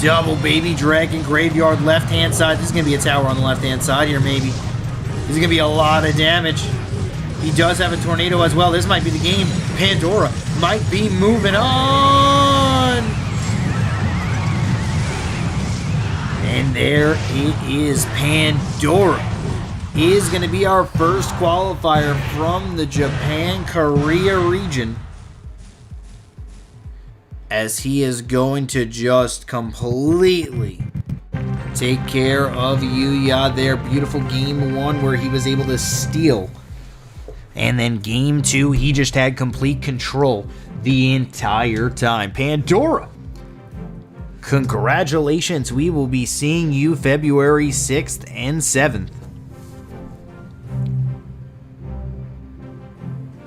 Double Baby Dragon Graveyard left-hand side. This is going to be a tower on the left-hand side here, maybe. This is going to be a lot of damage. He does have a tornado as well. This might be the game. Pandora might be moving on. And there it is. Pandora is going to be our first qualifier from the Japan-Korea region, as he is going to just completely take care of Yuya there. Beautiful game 1 where he was able to steal. And then game 2, he just had complete control the entire time. Pandora, congratulations. We will be seeing you February 6th and 7th.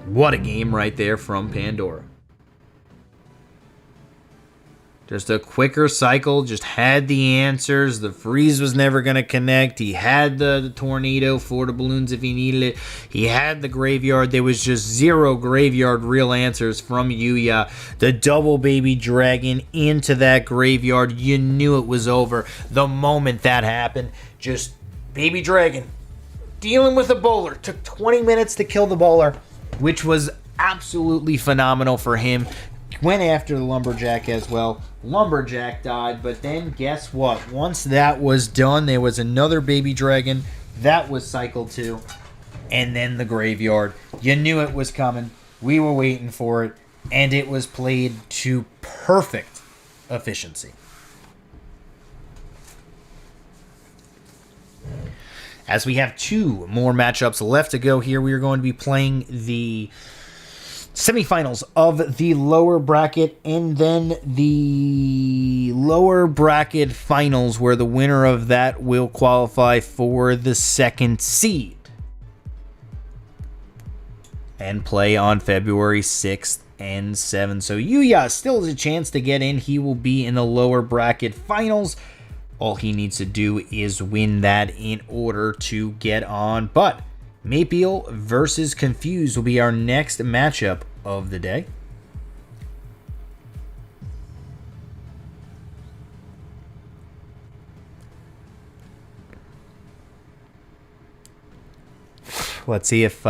What a game right there from Pandora. Just a quicker cycle, just had the answers. The freeze was never going to connect. He had the tornado for the balloons if he needed it. He had the graveyard. There was just zero graveyard real answers from Yuya. The double Baby Dragon into that graveyard. You knew it was over the moment that happened. Just Baby Dragon dealing with a bowler. Took 20 minutes to kill the bowler. which was absolutely phenomenal for him. Went after the Lumberjack as well. Lumberjack died, but then guess what? Once that was done, there was another baby dragon. That was cycle 2. And then the graveyard. You knew it was coming. We were waiting for it. And it was played to perfect efficiency. As we have 2 more matchups left to go here, we are going to be playing the semifinals of the lower bracket and then the lower bracket finals, where the winner of that will qualify for the 2nd seed and play on February 6th and 7th. So Yuya still has a chance to get in. He will be in the lower bracket finals. All he needs to do is win that in order to get on. But Maypeel versus Confused will be our next matchup of the day. Let's see if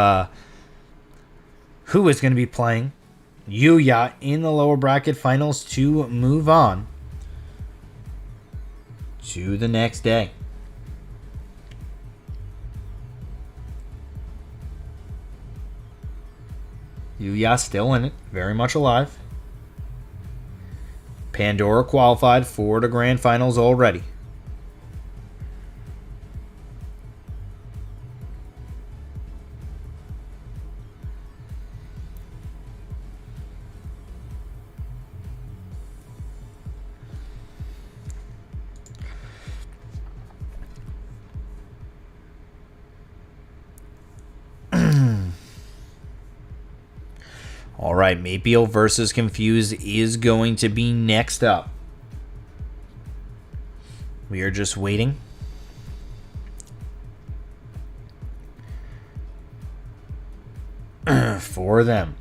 who is going to be playing Yuya in the lower bracket finals to move on to the next day. Yuya still in it, very much alive. Pandora qualified for the grand finals already. All right, Maypeel versus Confused is going to be next up. We are just waiting. For them.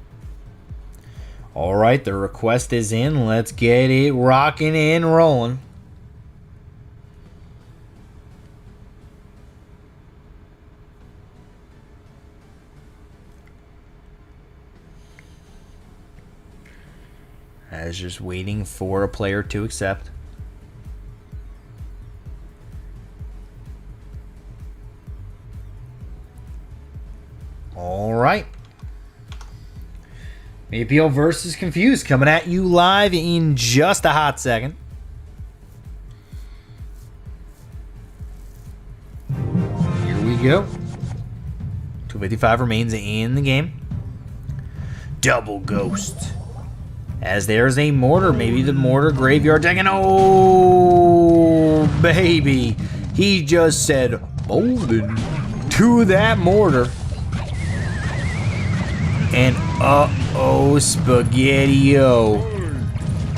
All right, the request is in. Let's get it rocking and rolling. As just waiting for a player to accept. All right. Maypeel versus Confused coming at you live in just a hot second. Here we go. 255 remains in the game. Double Ghost. As there's a mortar, maybe the mortar graveyard deck, and oh, baby. He just said, Bolden to that mortar. And uh-oh, Spaghetti-O.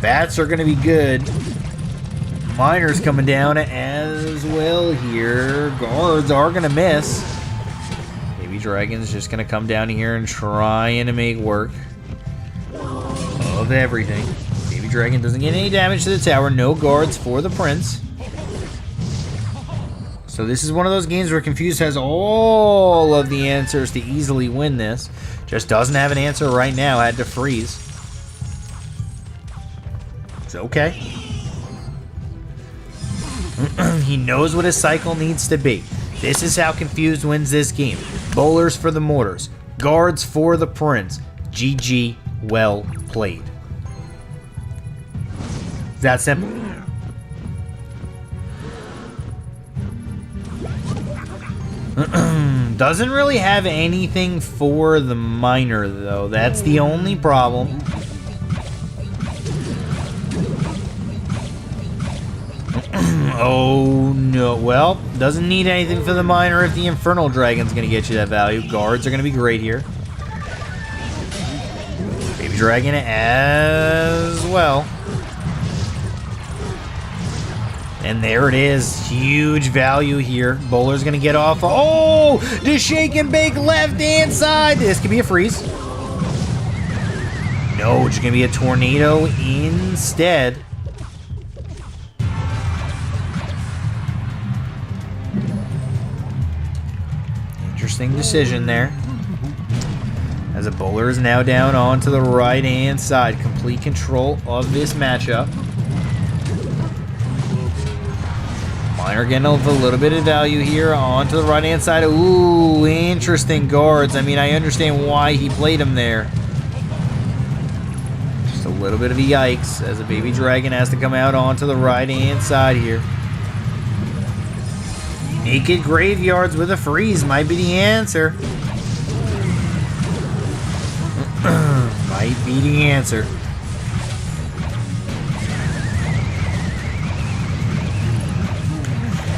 Bats are going to be good. Miners coming down as well here. Guards are going to miss. Baby Dragon's just going to come down here and trying to make work of everything. Baby Dragon doesn't get any damage to the tower. No guards for the Prince. So this is one of those games where Confused has all of the answers to easily win this. Just doesn't have an answer right now. Had to freeze. It's okay. He knows what his cycle needs to be. This is how Confused wins this game. Bowlers for the mortars. Guards for the Prince. GG, well played. That simple. Doesn't really have anything for the miner, though. That's the only problem. Oh, no. Well, doesn't need anything for the miner if the Infernal Dragon's going to get you that value. Guards are going to be great here. Baby Dragon as well. And there it is. Huge value here. Bowler's going to get off. Oh! The shake and bake left-hand side. This could be a freeze. No, it's going to be a tornado instead. Interesting decision there. As a bowler is now down onto the right-hand side. Complete control of this matchup. Miner getting a little bit of value here onto the right-hand side. Ooh, interesting guards. I mean, I understand why he played him there. Just a little bit of a yikes as a baby dragon has to come out onto the right-hand side here. Naked graveyards with a freeze might be the answer. Might be the answer.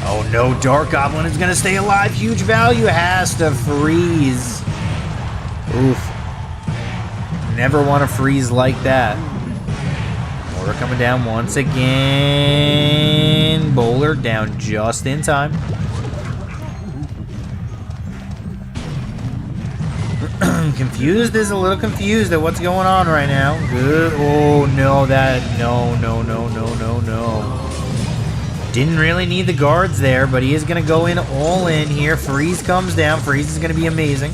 Oh no, Dark Goblin is going to stay alive. Huge value, has to freeze. Oof. Never want to freeze like that. Mortar coming down once again. Bowler down just in time. Confused is a little confused at what's going on right now. Good. Oh no, no. Didn't really need the guards there, but he is going to go in all in here. Freeze comes down. Freeze is going to be amazing.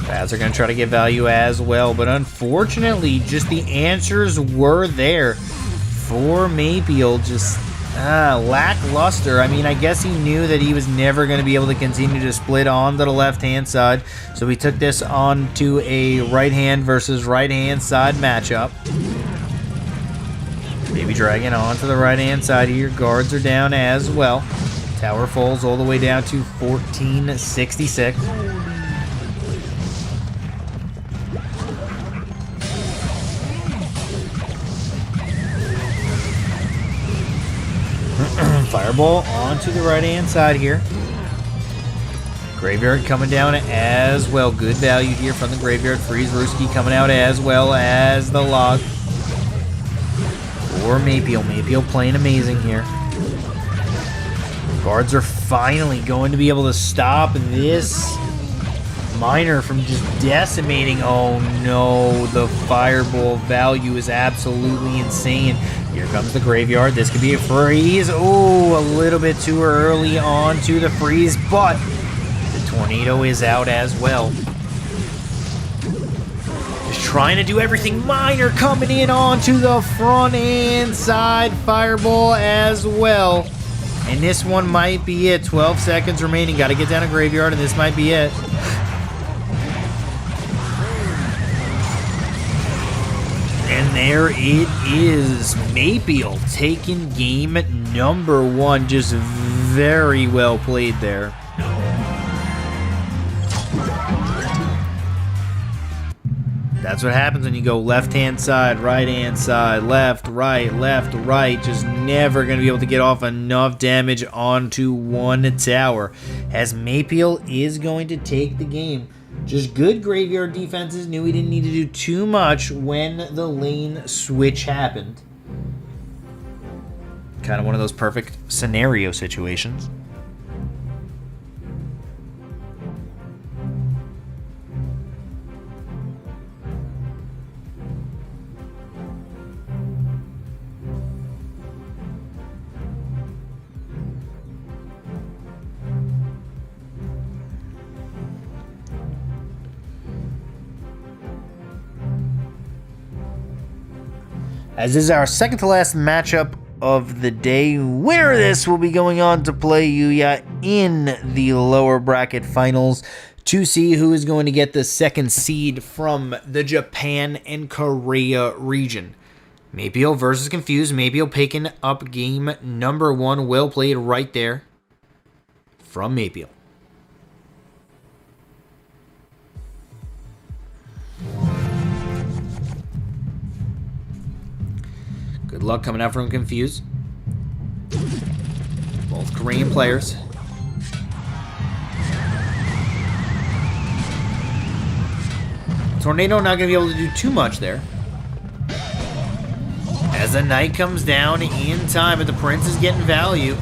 Bats are going to try to get value as well, but unfortunately, just the answers were there for Maypeel. Just lackluster. I mean, I guess he knew that he was never going to be able to continue to split onto the left-hand side, so we took this on to a right-hand versus right-hand side matchup. Baby Dragon onto the right-hand side here. Guards are down as well. Tower falls all the way down to 1466. Fireball onto the right-hand side here. Graveyard coming down as well. Good value here from the Graveyard. Freeze Rooski coming out as well as the log. Or Maypeel. Maypeel playing amazing here. Guards are finally going to be able to stop this Miner from just decimating. Oh no, the Fireball value is absolutely insane. Here comes the Graveyard. This could be a freeze. Oh, a little bit too early on to the freeze, but the Tornado is out as well. Just trying to do everything. Miner coming in onto the front and side. Fireball as well. And this one might be it. 12 seconds remaining. Got to get down a Graveyard, and this might be it. And there it is. Maypeel taking game number 1. Just very well played there. That's what happens when you go left-hand side, right-hand side, left, right. Just never going to be able to get off enough damage onto one tower. As Maypeel is going to take the game. Just good Graveyard defenses. Knew he didn't need to do too much when the lane switch happened. Kind of one of those perfect scenario situations. As is our second to last matchup of the day. Winner of this will be going on to play Yuya in the lower bracket finals to see who is going to get the second seed from the Japan and Korea region. Maypeel versus Confused. Maypeel picking up game number 1. Well played right there from Maypeel. Good luck coming out from Confused. Both Korean players. Tornado not going to be able to do too much there. As the Knight comes down in time, but the Prince is getting value.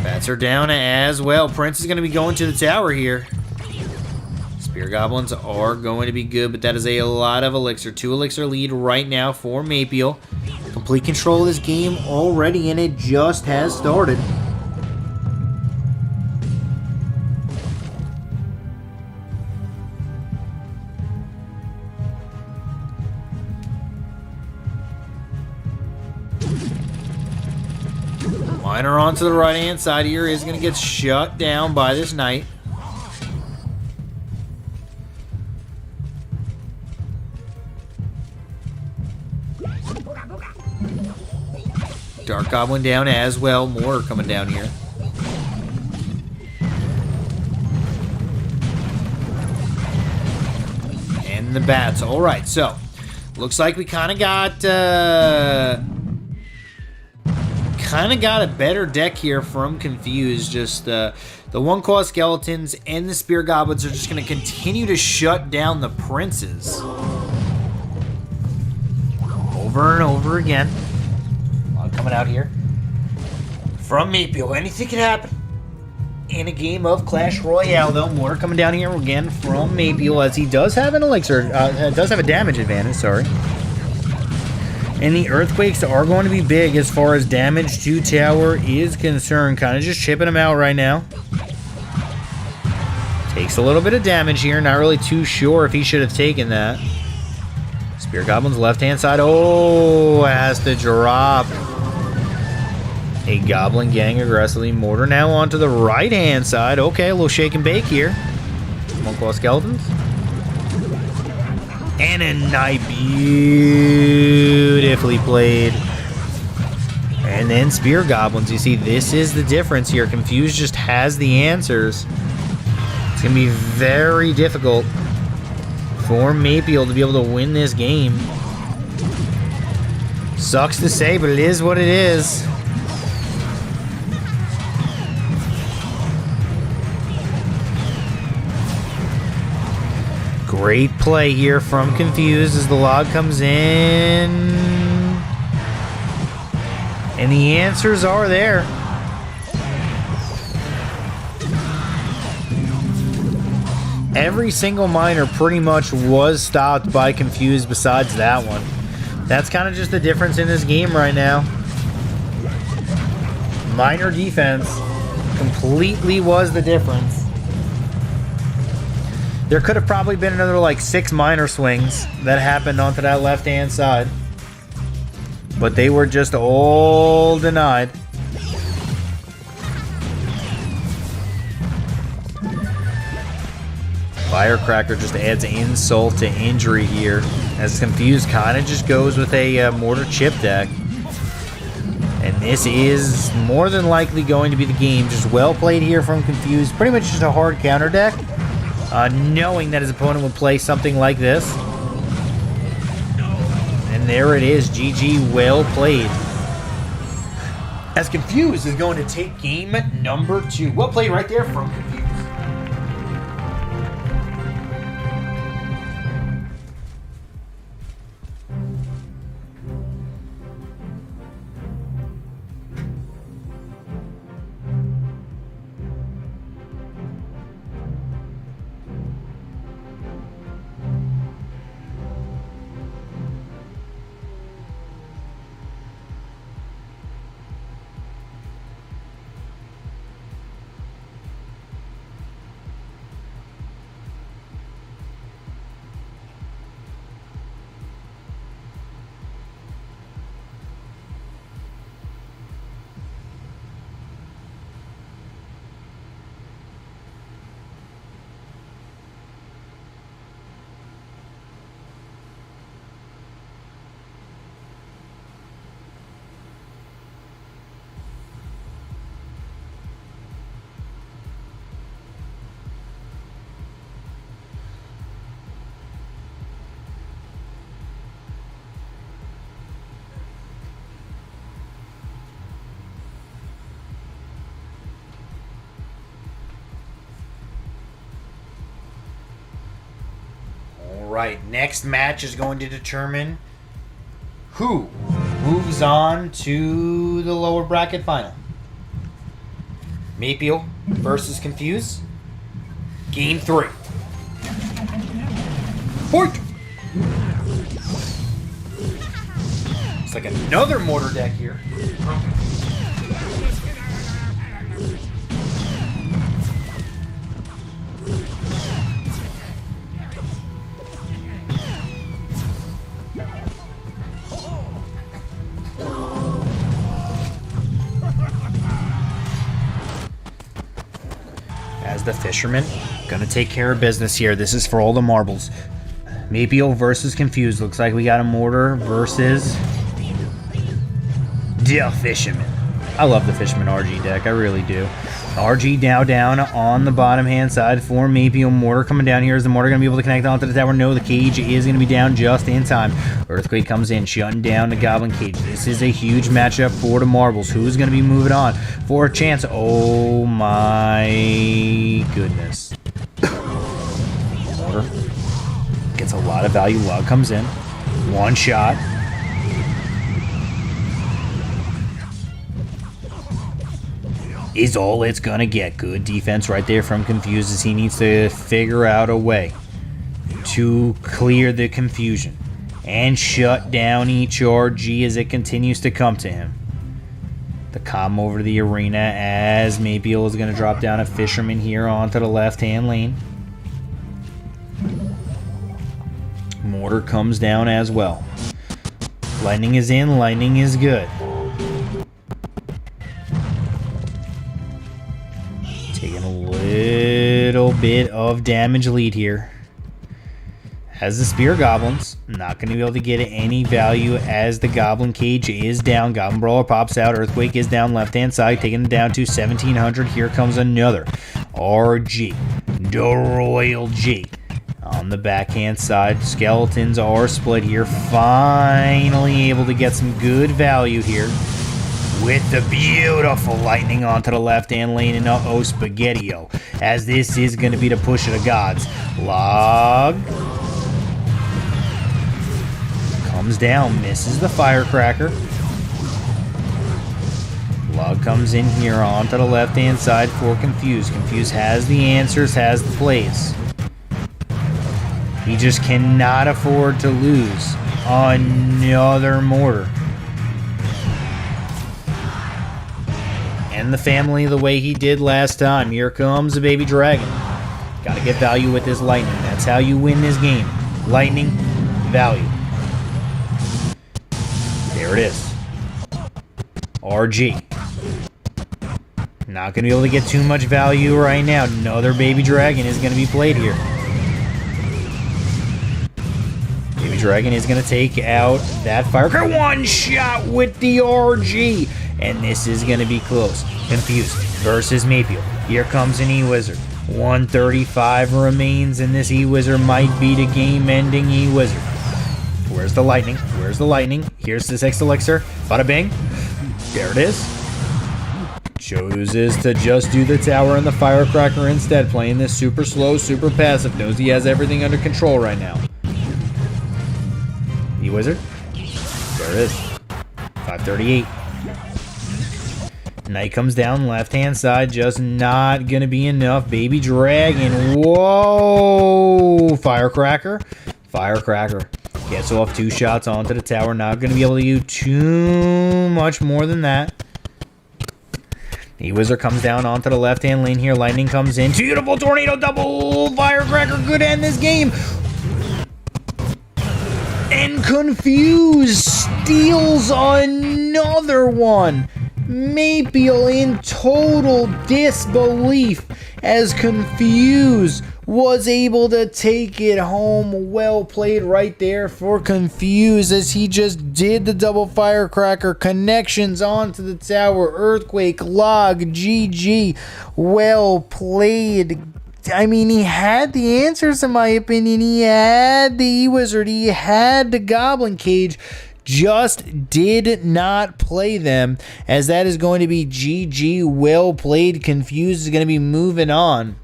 Bats are down as well. Prince is going to be going to the tower here. Spear Goblins are going to be good, but that is a lot of elixir. 2 elixir lead right now for Maypeel. Complete control of this game already, and it just has started. Miner onto the right-hand side here is going to get shut down by this knight. Dark Goblin down as well. More coming down here. And the bats. Alright, so looks like we kind of got a better deck here from Confused. Just the one-cost skeletons and the spear goblins are just going to continue to shut down the princes. Over and over again. Coming out here from Maypeel. Anything can happen in a game of Clash Royale, though. More coming down here again from Maypeel, as he does have an elixir, does have a damage advantage, sorry. And the earthquakes are going to be big as far as damage to tower is concerned. Kind of just chipping him out right now. Takes a little bit of damage here. Not really too sure if he should have taken that. Spear Goblin's left-hand side. Oh, has to drop. A Goblin gang aggressively. Mortar now onto the right-hand side. Okay, a little shake and bake here. One-claw skeletons. And a knight. Beautifully played. And then Spear Goblins. You see, this is the difference here. Confused just has the answers. It's going to be very difficult for Maypeel to be able to win this game. Sucks to say, but it is what it is. Great play here from Confused as the log comes in. And the answers are there. Every single miner pretty much was stopped by Confused besides that one. That's kind of just the difference in this game right now. Miner defense completely was the difference. There could have probably been another like 6 miner swings that happened onto that left-hand side. But they were just all denied. Firecracker just adds insult to injury here, as Confused kind of just goes with a mortar chip deck. And this is more than likely going to be the game. Just well played here from Confused. Pretty much just a hard counter deck, knowing that his opponent would play something like this. And there it is. GG, well played. As Confused is going to take game number 2. Well played right there from Confused. Right, next match is going to determine who moves on to the lower bracket final. Maypeel versus Confused. Game 3. Point! It's like another mortar deck here. the Fisherman. Gonna take care of business here. This is for all the marbles. Mapio versus Confused. Looks like we got a Mortar versus the Fisherman. I love the Fisherman RG deck. I really do. RG now down on the bottom hand side for Mapio. Mortar coming down here. Is the Mortar going to be able to connect onto the tower? No, the cage is going to be down just in time. Earthquake comes in, shutting down the Goblin cage. This is a huge matchup for the marbles. Who's going to be moving on for a chance? Oh my goodness. Mortar gets a lot of value. Lug comes in. One shot. Is all it's gonna get. Good defense right there from Confused as he needs to figure out a way to clear the confusion and shut down each RG as it continues to come to him. The comm over to the arena as Mapio is gonna drop down a Fisherman here onto the left-hand lane. Mortar comes down as well. Lightning is in, lightning is good. Taking a little bit of damage lead here. As the Spear Goblins, not going to be able to get any value as the Goblin cage is down. Goblin Brawler pops out. Earthquake is down left hand side, taking it down to 1700. Here comes another RG. The Royal G. On the backhand side, Skeletons are split here. Finally able to get some good value here. With the beautiful lightning onto the left-hand lane and uh-oh, Spaghetti-O. As this is going to be the push of the gods. Log. Comes down, misses the Firecracker. Log comes in here onto the left-hand side for Confused. Confused has the answers, has the plays. He just cannot afford to lose another Mortar. And the family the way he did last time. Here comes the baby dragon. Gotta get value with this lightning. That's how you win this game. Lightning, value. There it is. RG. Not gonna be able to get too much value right now. Another baby dragon is gonna be played here. Baby dragon is gonna take out that firecracker. One shot with the RG. And this is going to be close. Confused versus Mapio. Here comes an E-Wizard. 135 remains, and this E-Wizard might be the game-ending E-Wizard. Where's the lightning? Where's the lightning? Here's this X Elixir. Bada bing. There it is. Chooses to just do the tower and the Firecracker instead, playing this super slow, super passive. Knows he has everything under control right now. E-Wizard. There it is. 538. Knight comes down left-hand side, just not going to be enough. Baby Dragon, whoa! Firecracker. Firecracker gets off 2 shots onto the tower. Not going to be able to do too much more than that. E-Wizard comes down onto the left-hand lane here. Lightning comes in. Beautiful Tornado double. Firecracker could end this game. And Confused steals another one. Mapio in total disbelief as Confused was able to take it home. Well played right there for Confused as he just did the double Firecracker connections onto the tower. Earthquake, Log, GG. Well played. I mean, he had the answers in my opinion. He had the E-Wizard. He had the Goblin Cage. Just did not play them, as that is going to be GG. Well played. Confused is going to be moving on.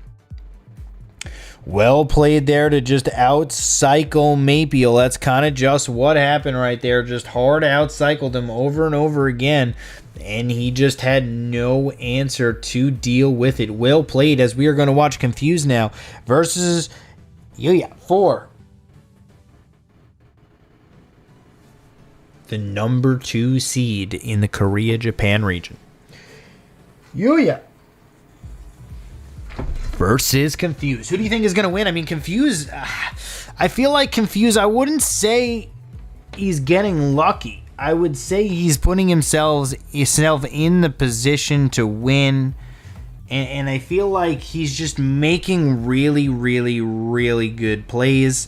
Well played there to just out-cycle Mapio. That's kind of just what happened right there. Just hard out-cycled him over and over again, and he just had no answer to deal with it. Well played, as we are going to watch Confused now versus Yuya for the number 2 seed in the Korea-Japan region. Yuya versus Confused. Who do you think is going to win? I mean, Confused, I feel like Confused, I wouldn't say he's getting lucky. I would say he's putting himself in the position to win And I feel like he's just making really, really, really good plays.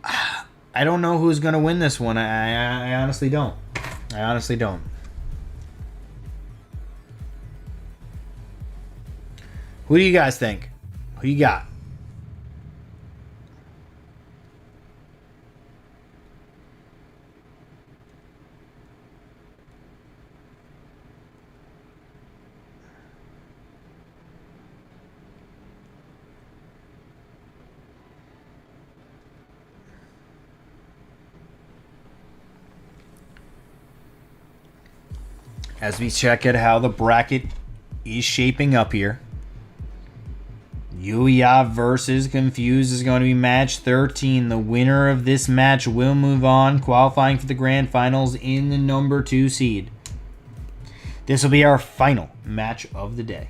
I don't know who's going to win this one. I honestly don't. I honestly don't. Who do you guys think? Who you got? As we check out how the bracket is shaping up here. Yuya versus Confused is going to be match 13. The winner of this match will move on, qualifying for the grand finals in the number 2 seed. This will be our final match of the day.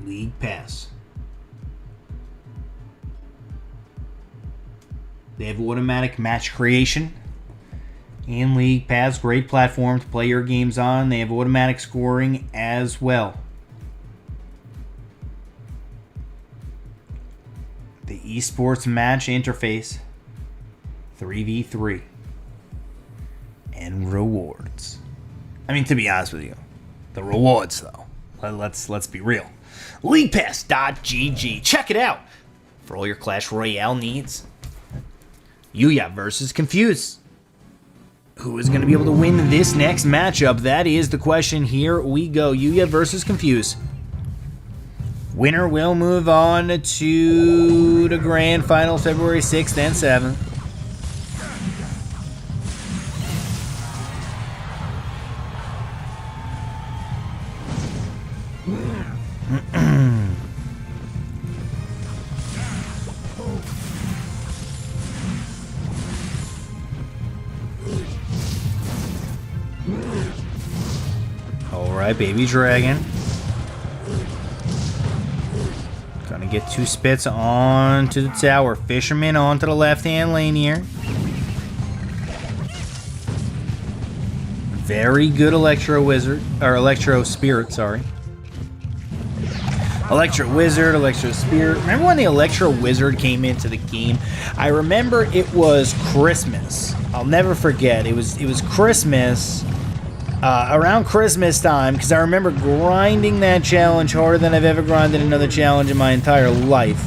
LeaguePass. They have automatic match creation in LeaguePass. Great platform to play your games on. They have automatic scoring as well. The Esports match interface. 3v3. And rewards. I mean, to be honest with you, the rewards though. Let's be real. LeaguePass.gg. Check it out for all your Clash Royale needs. Yuya versus Confused. Who is going to be able to win this next matchup? That is the question. Here we go. Yuya versus Confused. Winner will move on to the grand final February 6th and 7th. Alright, Baby Dragon. Gonna get 2 spits onto the tower. Fisherman onto the left-hand lane here. Very good Electro Wizard, or Electro Spirit, sorry. Electro Wizard, Electro Spirit. Remember when the Electro Wizard came into the game? I remember it was Christmas. I'll never forget. It was Christmas, around Christmas time, because I remember grinding that challenge harder than I've ever grinded another challenge in my entire life.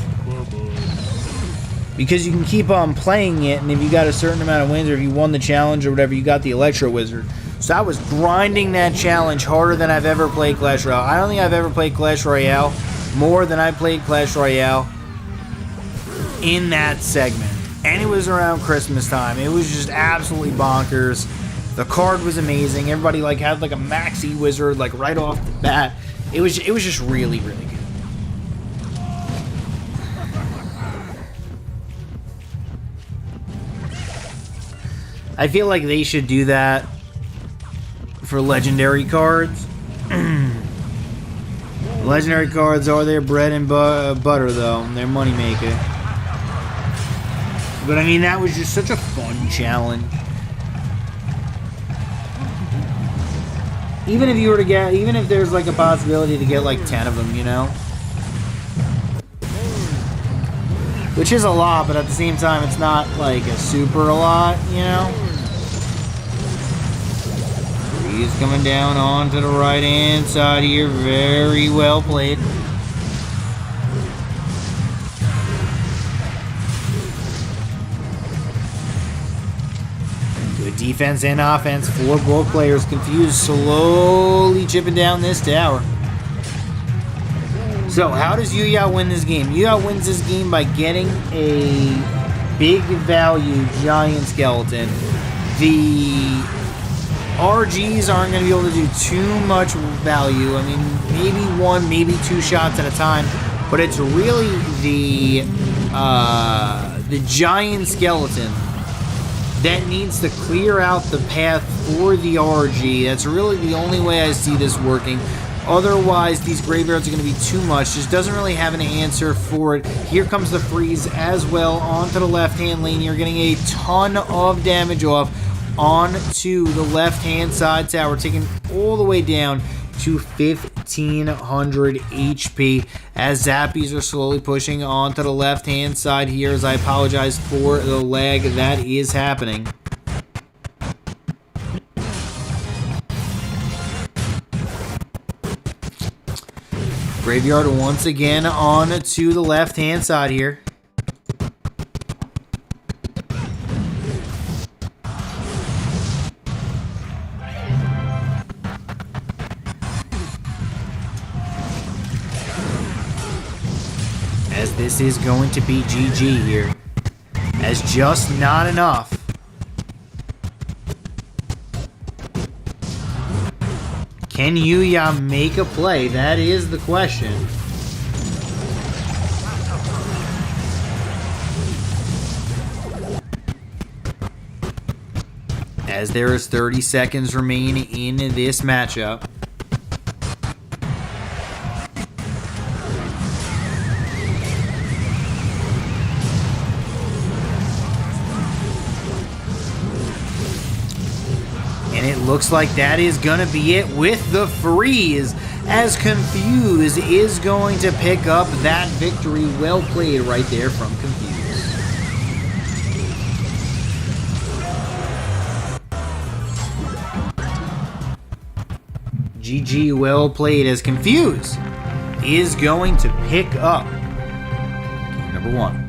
Because you can keep on playing it, and if you got a certain amount of wins, or if you won the challenge or whatever, you got the Electro Wizard. So I was grinding that challenge harder than I've ever played Clash Royale. I don't think I've ever played Clash Royale more than I played Clash Royale in that segment. And it was around Christmas time. It was just absolutely bonkers. The card was amazing. Everybody had a maxi wizard right off the bat. It was just really, really good. I feel like they should do that for legendary cards. Legendary cards are their bread and butter, though. Their moneymaker. But I mean, that was just such a fun challenge. Even if you were to get, even if there's a possibility to get 10 of them, you know? Which is a lot, but at the same time, it's not a super a lot, you know? He's coming down onto the right-hand side here. Very well played. Good defense and offense for both players. Confused, slowly chipping down this tower. So, how does Yuya win this game? Yuya wins this game by getting a big value giant skeleton. The RGs aren't going to be able to do too much value. I mean, maybe one, maybe two shots at a time. But it's really the giant skeleton that needs to clear out the path for the RG. That's really the only way I see this working. Otherwise, these graveyards are going to be too much. Just doesn't really have an answer for it. Here comes the freeze as well onto the left-hand lane. You're getting a ton of damage off onto the left-hand side tower, taking all the way down to 1,500 HP as Zappies are slowly pushing onto the left-hand side here, as I apologize for the lag that is happening. Graveyard once again on to the left-hand side here. As this is going to be GG here. As just not enough. Can Yuya make a play? That is the question. As there is 30 seconds remaining in this matchup. And it looks like that is going to be it with the freeze, as Confuse is going to pick up that victory. Well played right there from Confuse. GG, well played, as Confuse is going to pick up game number 1.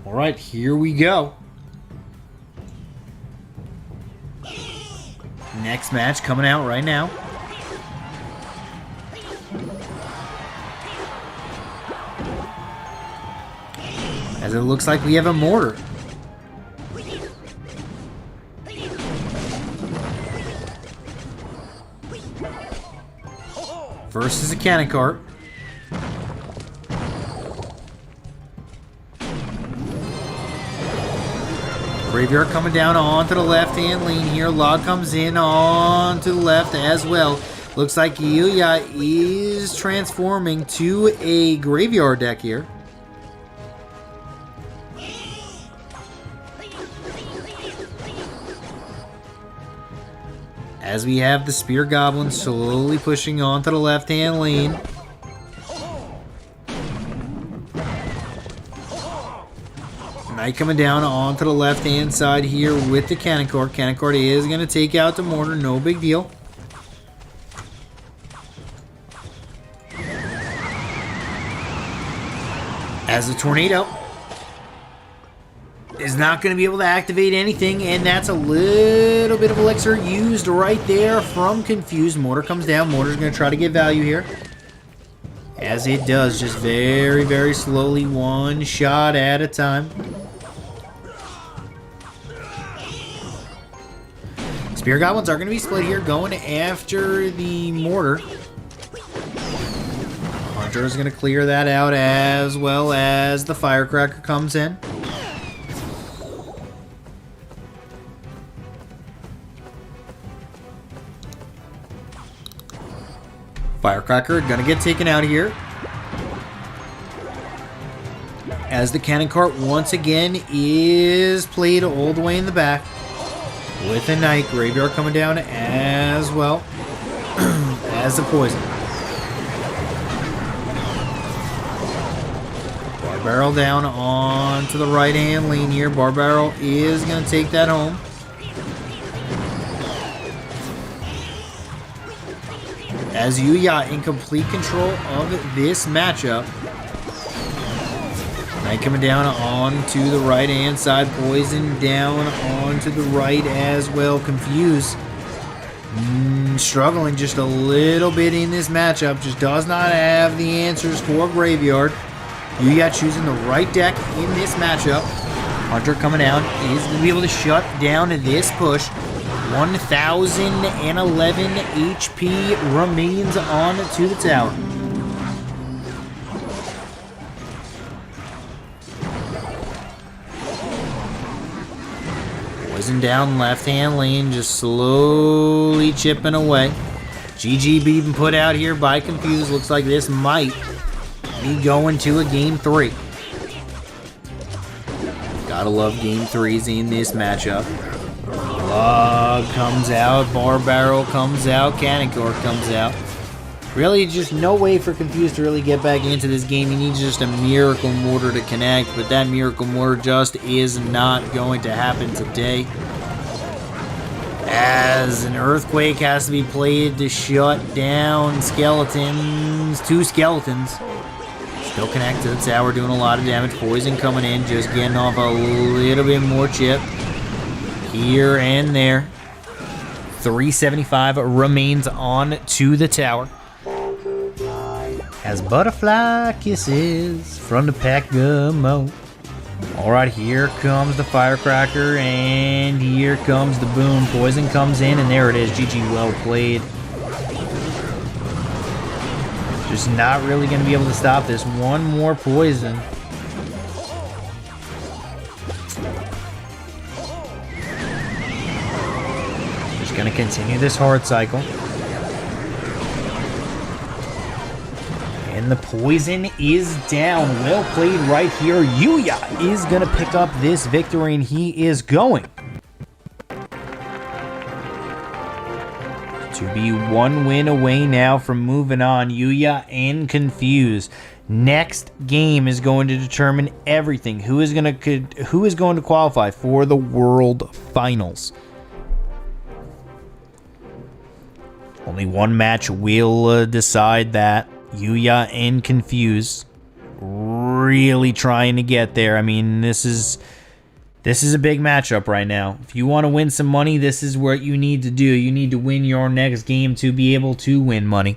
All right, here we go. Next match coming out right now. As it looks like we have a mortar. Versus a cannon cart. Graveyard coming down onto the left-hand lane here. Log comes in onto the left as well. Looks like Yuya is transforming to a graveyard deck here. As we have the Spear Goblin slowly pushing onto the left-hand lane. Knight coming down onto the left-hand side here with the Cannon Cart. Cannon Cart is going to take out the mortar, no big deal. as the tornado is not going to be able to activate anything, and that's a little bit of elixir used right there from Confused. Mortar comes down. Mortar's going to try to get value here. As it does, just very, very slowly, one shot at a time. Spear Goblins are going to be split here, going after the Mortar. Hunter is going to clear that out, as well as the Firecracker comes in. Firecracker gonna get taken out here, as the cannon cart once again is played all the way in the back with a Knight. Graveyard coming down as well as the poison. Bar Barrel down onto the right hand lane here. Bar Barrel is gonna take that home. As Yuya in complete control of this matchup. Knight coming down onto the right-hand side. Poison down onto the right as well. Confused. Struggling just a little bit in this matchup. Just does not have the answers for Graveyard. Yuya choosing the right deck in this matchup. Hunter coming down is going to be able to shut down this push. 1,011 HP remains on to the tower. Poison down left-hand lane, just slowly chipping away. GG being put out here by Confused. Looks like this might be going to a game 3. Gotta love game 3s in this matchup. Log comes out, Bar Barrel comes out, Cannon Cart comes out. Really just no way for Confused to really get back into this game. He needs just a Miracle Mortar to connect, but that Miracle Mortar just is not going to happen today. As an Earthquake has to be played to shut down skeletons, 2 skeletons. Still connect to the tower, doing a lot of damage. Poison coming in, just getting off a little bit more chip. Here and there. 375 remains on to the tower. As Butterfly Kisses from the Pack-a-Mo. Alright, here comes the Firecracker, and here comes the boom. Poison comes in, and there it is. GG, well played. Just not really going to be able to stop this. One more poison. Going to continue this hard cycle. And the poison is down. Well played right here. Yuya is going to pick up this victory, and he is going to be 1 win away now from moving on. Yuya and Confused. Next game is going to determine everything. Who is going to qualify for the World Finals. Only one match will decide that. Yuya and Confused really trying to get there. I mean, this is a big matchup right now. If you want to win some money, this is what you need to do. You need to win your next game to be able to win money.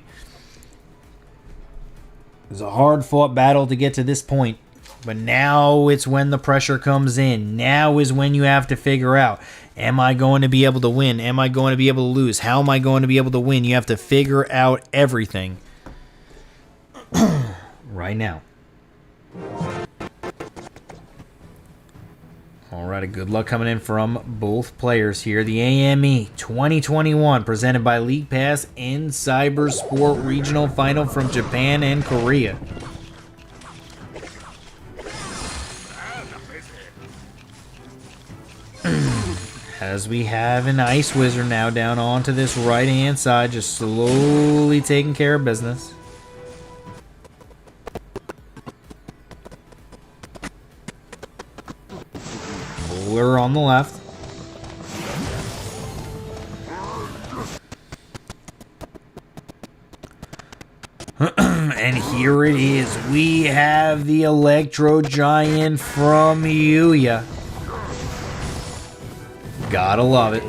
It was a hard-fought battle to get to this point. But now it's when the pressure comes in. Now is when you have to figure out, am I going to be able to win? Am I going to be able to lose? How am I going to be able to win? You have to figure out everything right now. Alright, good luck coming in from both players here. The AME 2021 presented by LeaguePass and Cyberport Regional Final from Japan and Korea. As we have an Ice Wizard now down onto this right-hand side, just slowly taking care of business. Bowler on the left. And here it is. We have the Electro Giant from Yuya. Gotta love it.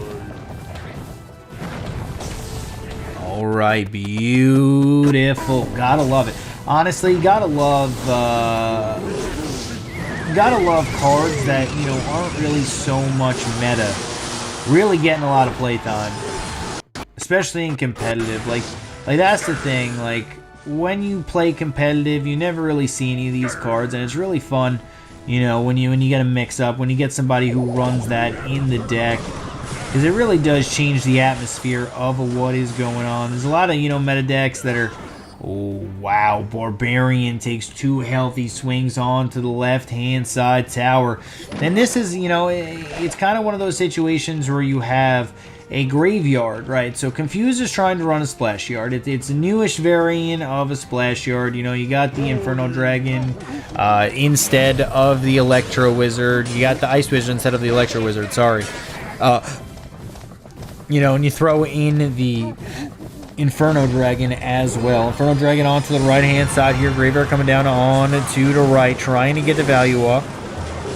Alright, beautiful. Gotta love it. Honestly, gotta love cards that, you know, aren't really so much meta. Really getting a lot of playtime. Especially in competitive. Like that's the thing. Like, when you play competitive, you never really see any of these cards, and it's really fun, you know, when you get a mix-up, when you get somebody who runs that in the deck. Because it really does change the atmosphere of what is going on. There's a lot of, you know, meta decks that are... Oh, wow. Barbarian takes 2 healthy swings on to the left-hand side tower. And this is, you know, it's kind of one of those situations where you have a graveyard, right? So Confuse is trying to run a Splash Yard. It's a newish variant of a Splash Yard. You know, you got the Inferno Dragon instead of the Electro Wizard. You got the Ice Wizard instead of the Electro Wizard, sorry. You know, and you throw in the Inferno Dragon as well. Inferno Dragon onto the right-hand side here. Graveyard coming down on to the right, trying to get the value up.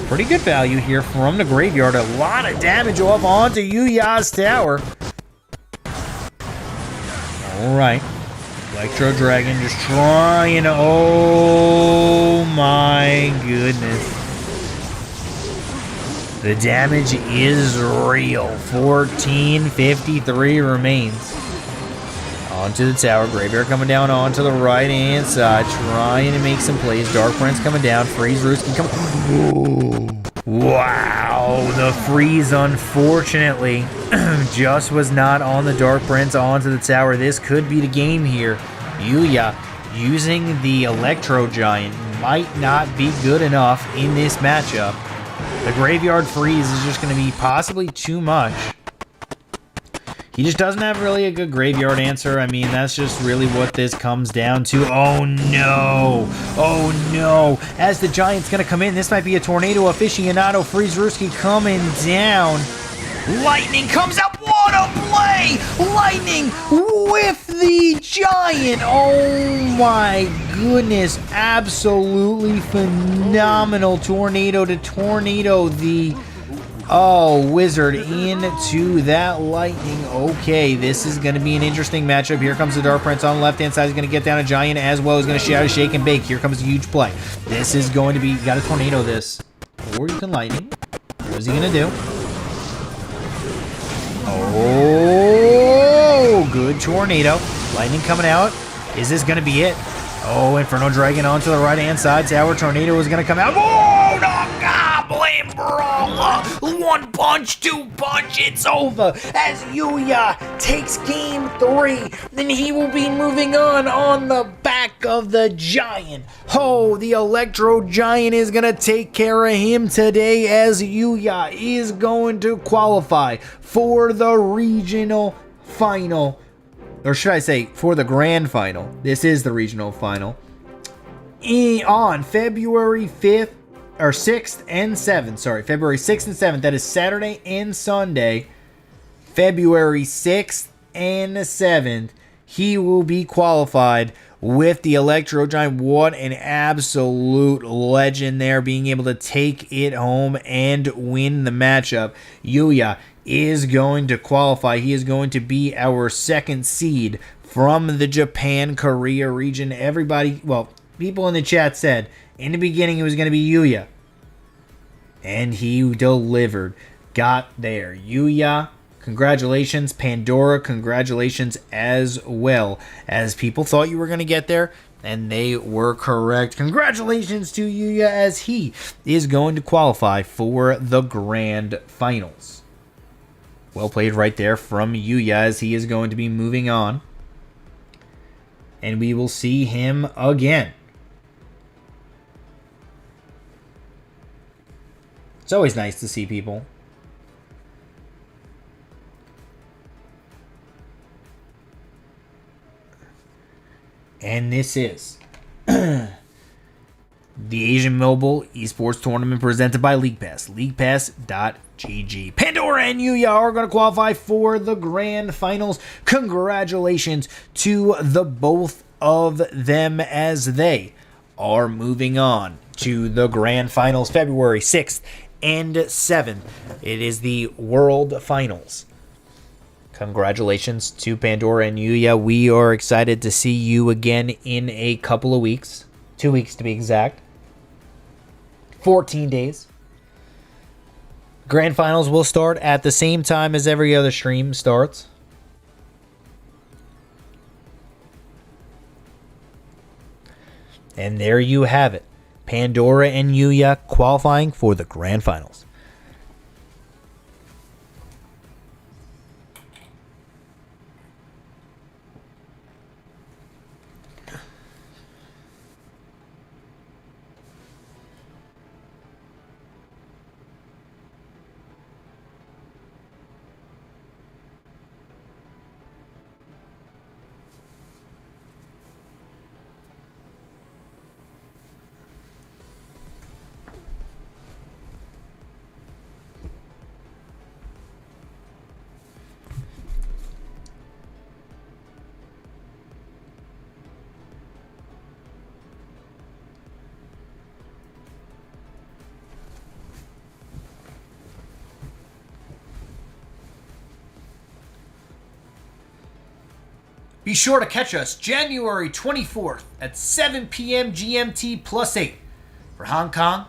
Pretty good value here from the Graveyard. A lot of damage off onto Yuya's tower. Alright. Electro Dragon just trying to... Oh my goodness. The damage is real. 1453 remains. Onto the tower. Graveyard coming down onto the right-hand side. Trying to make some plays. Dark Prince coming down. Freeze Roost can come... Ooh. Wow. The freeze, unfortunately, just was not on the Dark Prince onto the tower. This could be the game here. Yuya using the Electro Giant might not be good enough in this matchup. The Graveyard freeze is just going to be possibly too much. He just doesn't have really a good graveyard answer. I mean, that's just really what this comes down to. Oh, no. Oh, no. As the Giant's going to come in, this might be a Tornado Aficionado. Freeze Ruski coming down. Lightning comes out. What a play! Lightning with the Giant. Oh, my goodness. Absolutely phenomenal. Tornado to Tornado the... Oh, Wizard into that Lightning. Okay, this is going to be an interesting matchup. Here comes the Dark Prince on the left-hand side. He's going to get down a Giant as well. He's going to shout a Shake and Bake. Here comes a huge play. This is going to be... You got to Tornado this. Or you can Lightning. What is he going to do? Oh, good Tornado. Lightning coming out. Is this going to be it? Oh, Inferno Dragon onto the right-hand side. Tower Tornado is going to come out. Oh, no, Goblin Brawl. 1 punch, 2 punch. It's over as Yuya takes game 3. Then he will be moving on the back of the Giant. Oh, the Electro Giant is going to take care of him today as Yuya is going to qualify for the regional final. Or should I say, for the grand final. This is the regional final. On February 5th, or 6th and 7th. Sorry, February 6th and 7th. That is Saturday and Sunday. February 6th and 7th. He will be qualified with the Electro Giant. What an absolute legend there. Being able to take it home and win the matchup. Yuya is going to qualify. He is going to be our 2nd seed from the Japan-Korea region. Everybody, well, people in the chat said in the beginning it was going to be Yuya. And he delivered. Got there. Yuya, congratulations. Pandora, congratulations as well. As people thought you were going to get there, and they were correct. Congratulations to Yuya as he is going to qualify for the grand finals. Well played right there from Yuya as he is going to be moving on. And we will see him again. It's always nice to see people. And this is the Asian Mobile Esports Tournament presented by LeaguePass. LeaguePass.gg. Pandora and Yuya are going to qualify for the grand finals. Congratulations to the both of them as they are moving on to the Grand Finals February 6th and 7th. It is the World Finals. Congratulations to Pandora and Yuya. We are excited to see you again in a couple of weeks. 2 weeks to be exact. 14 days. Grand Finals will start at the same time as every other stream starts. And there you have it. Pandora and Yuya qualifying for the Grand Finals. Be sure to catch us January 24th at 7 p.m. GMT +8 for Hong Kong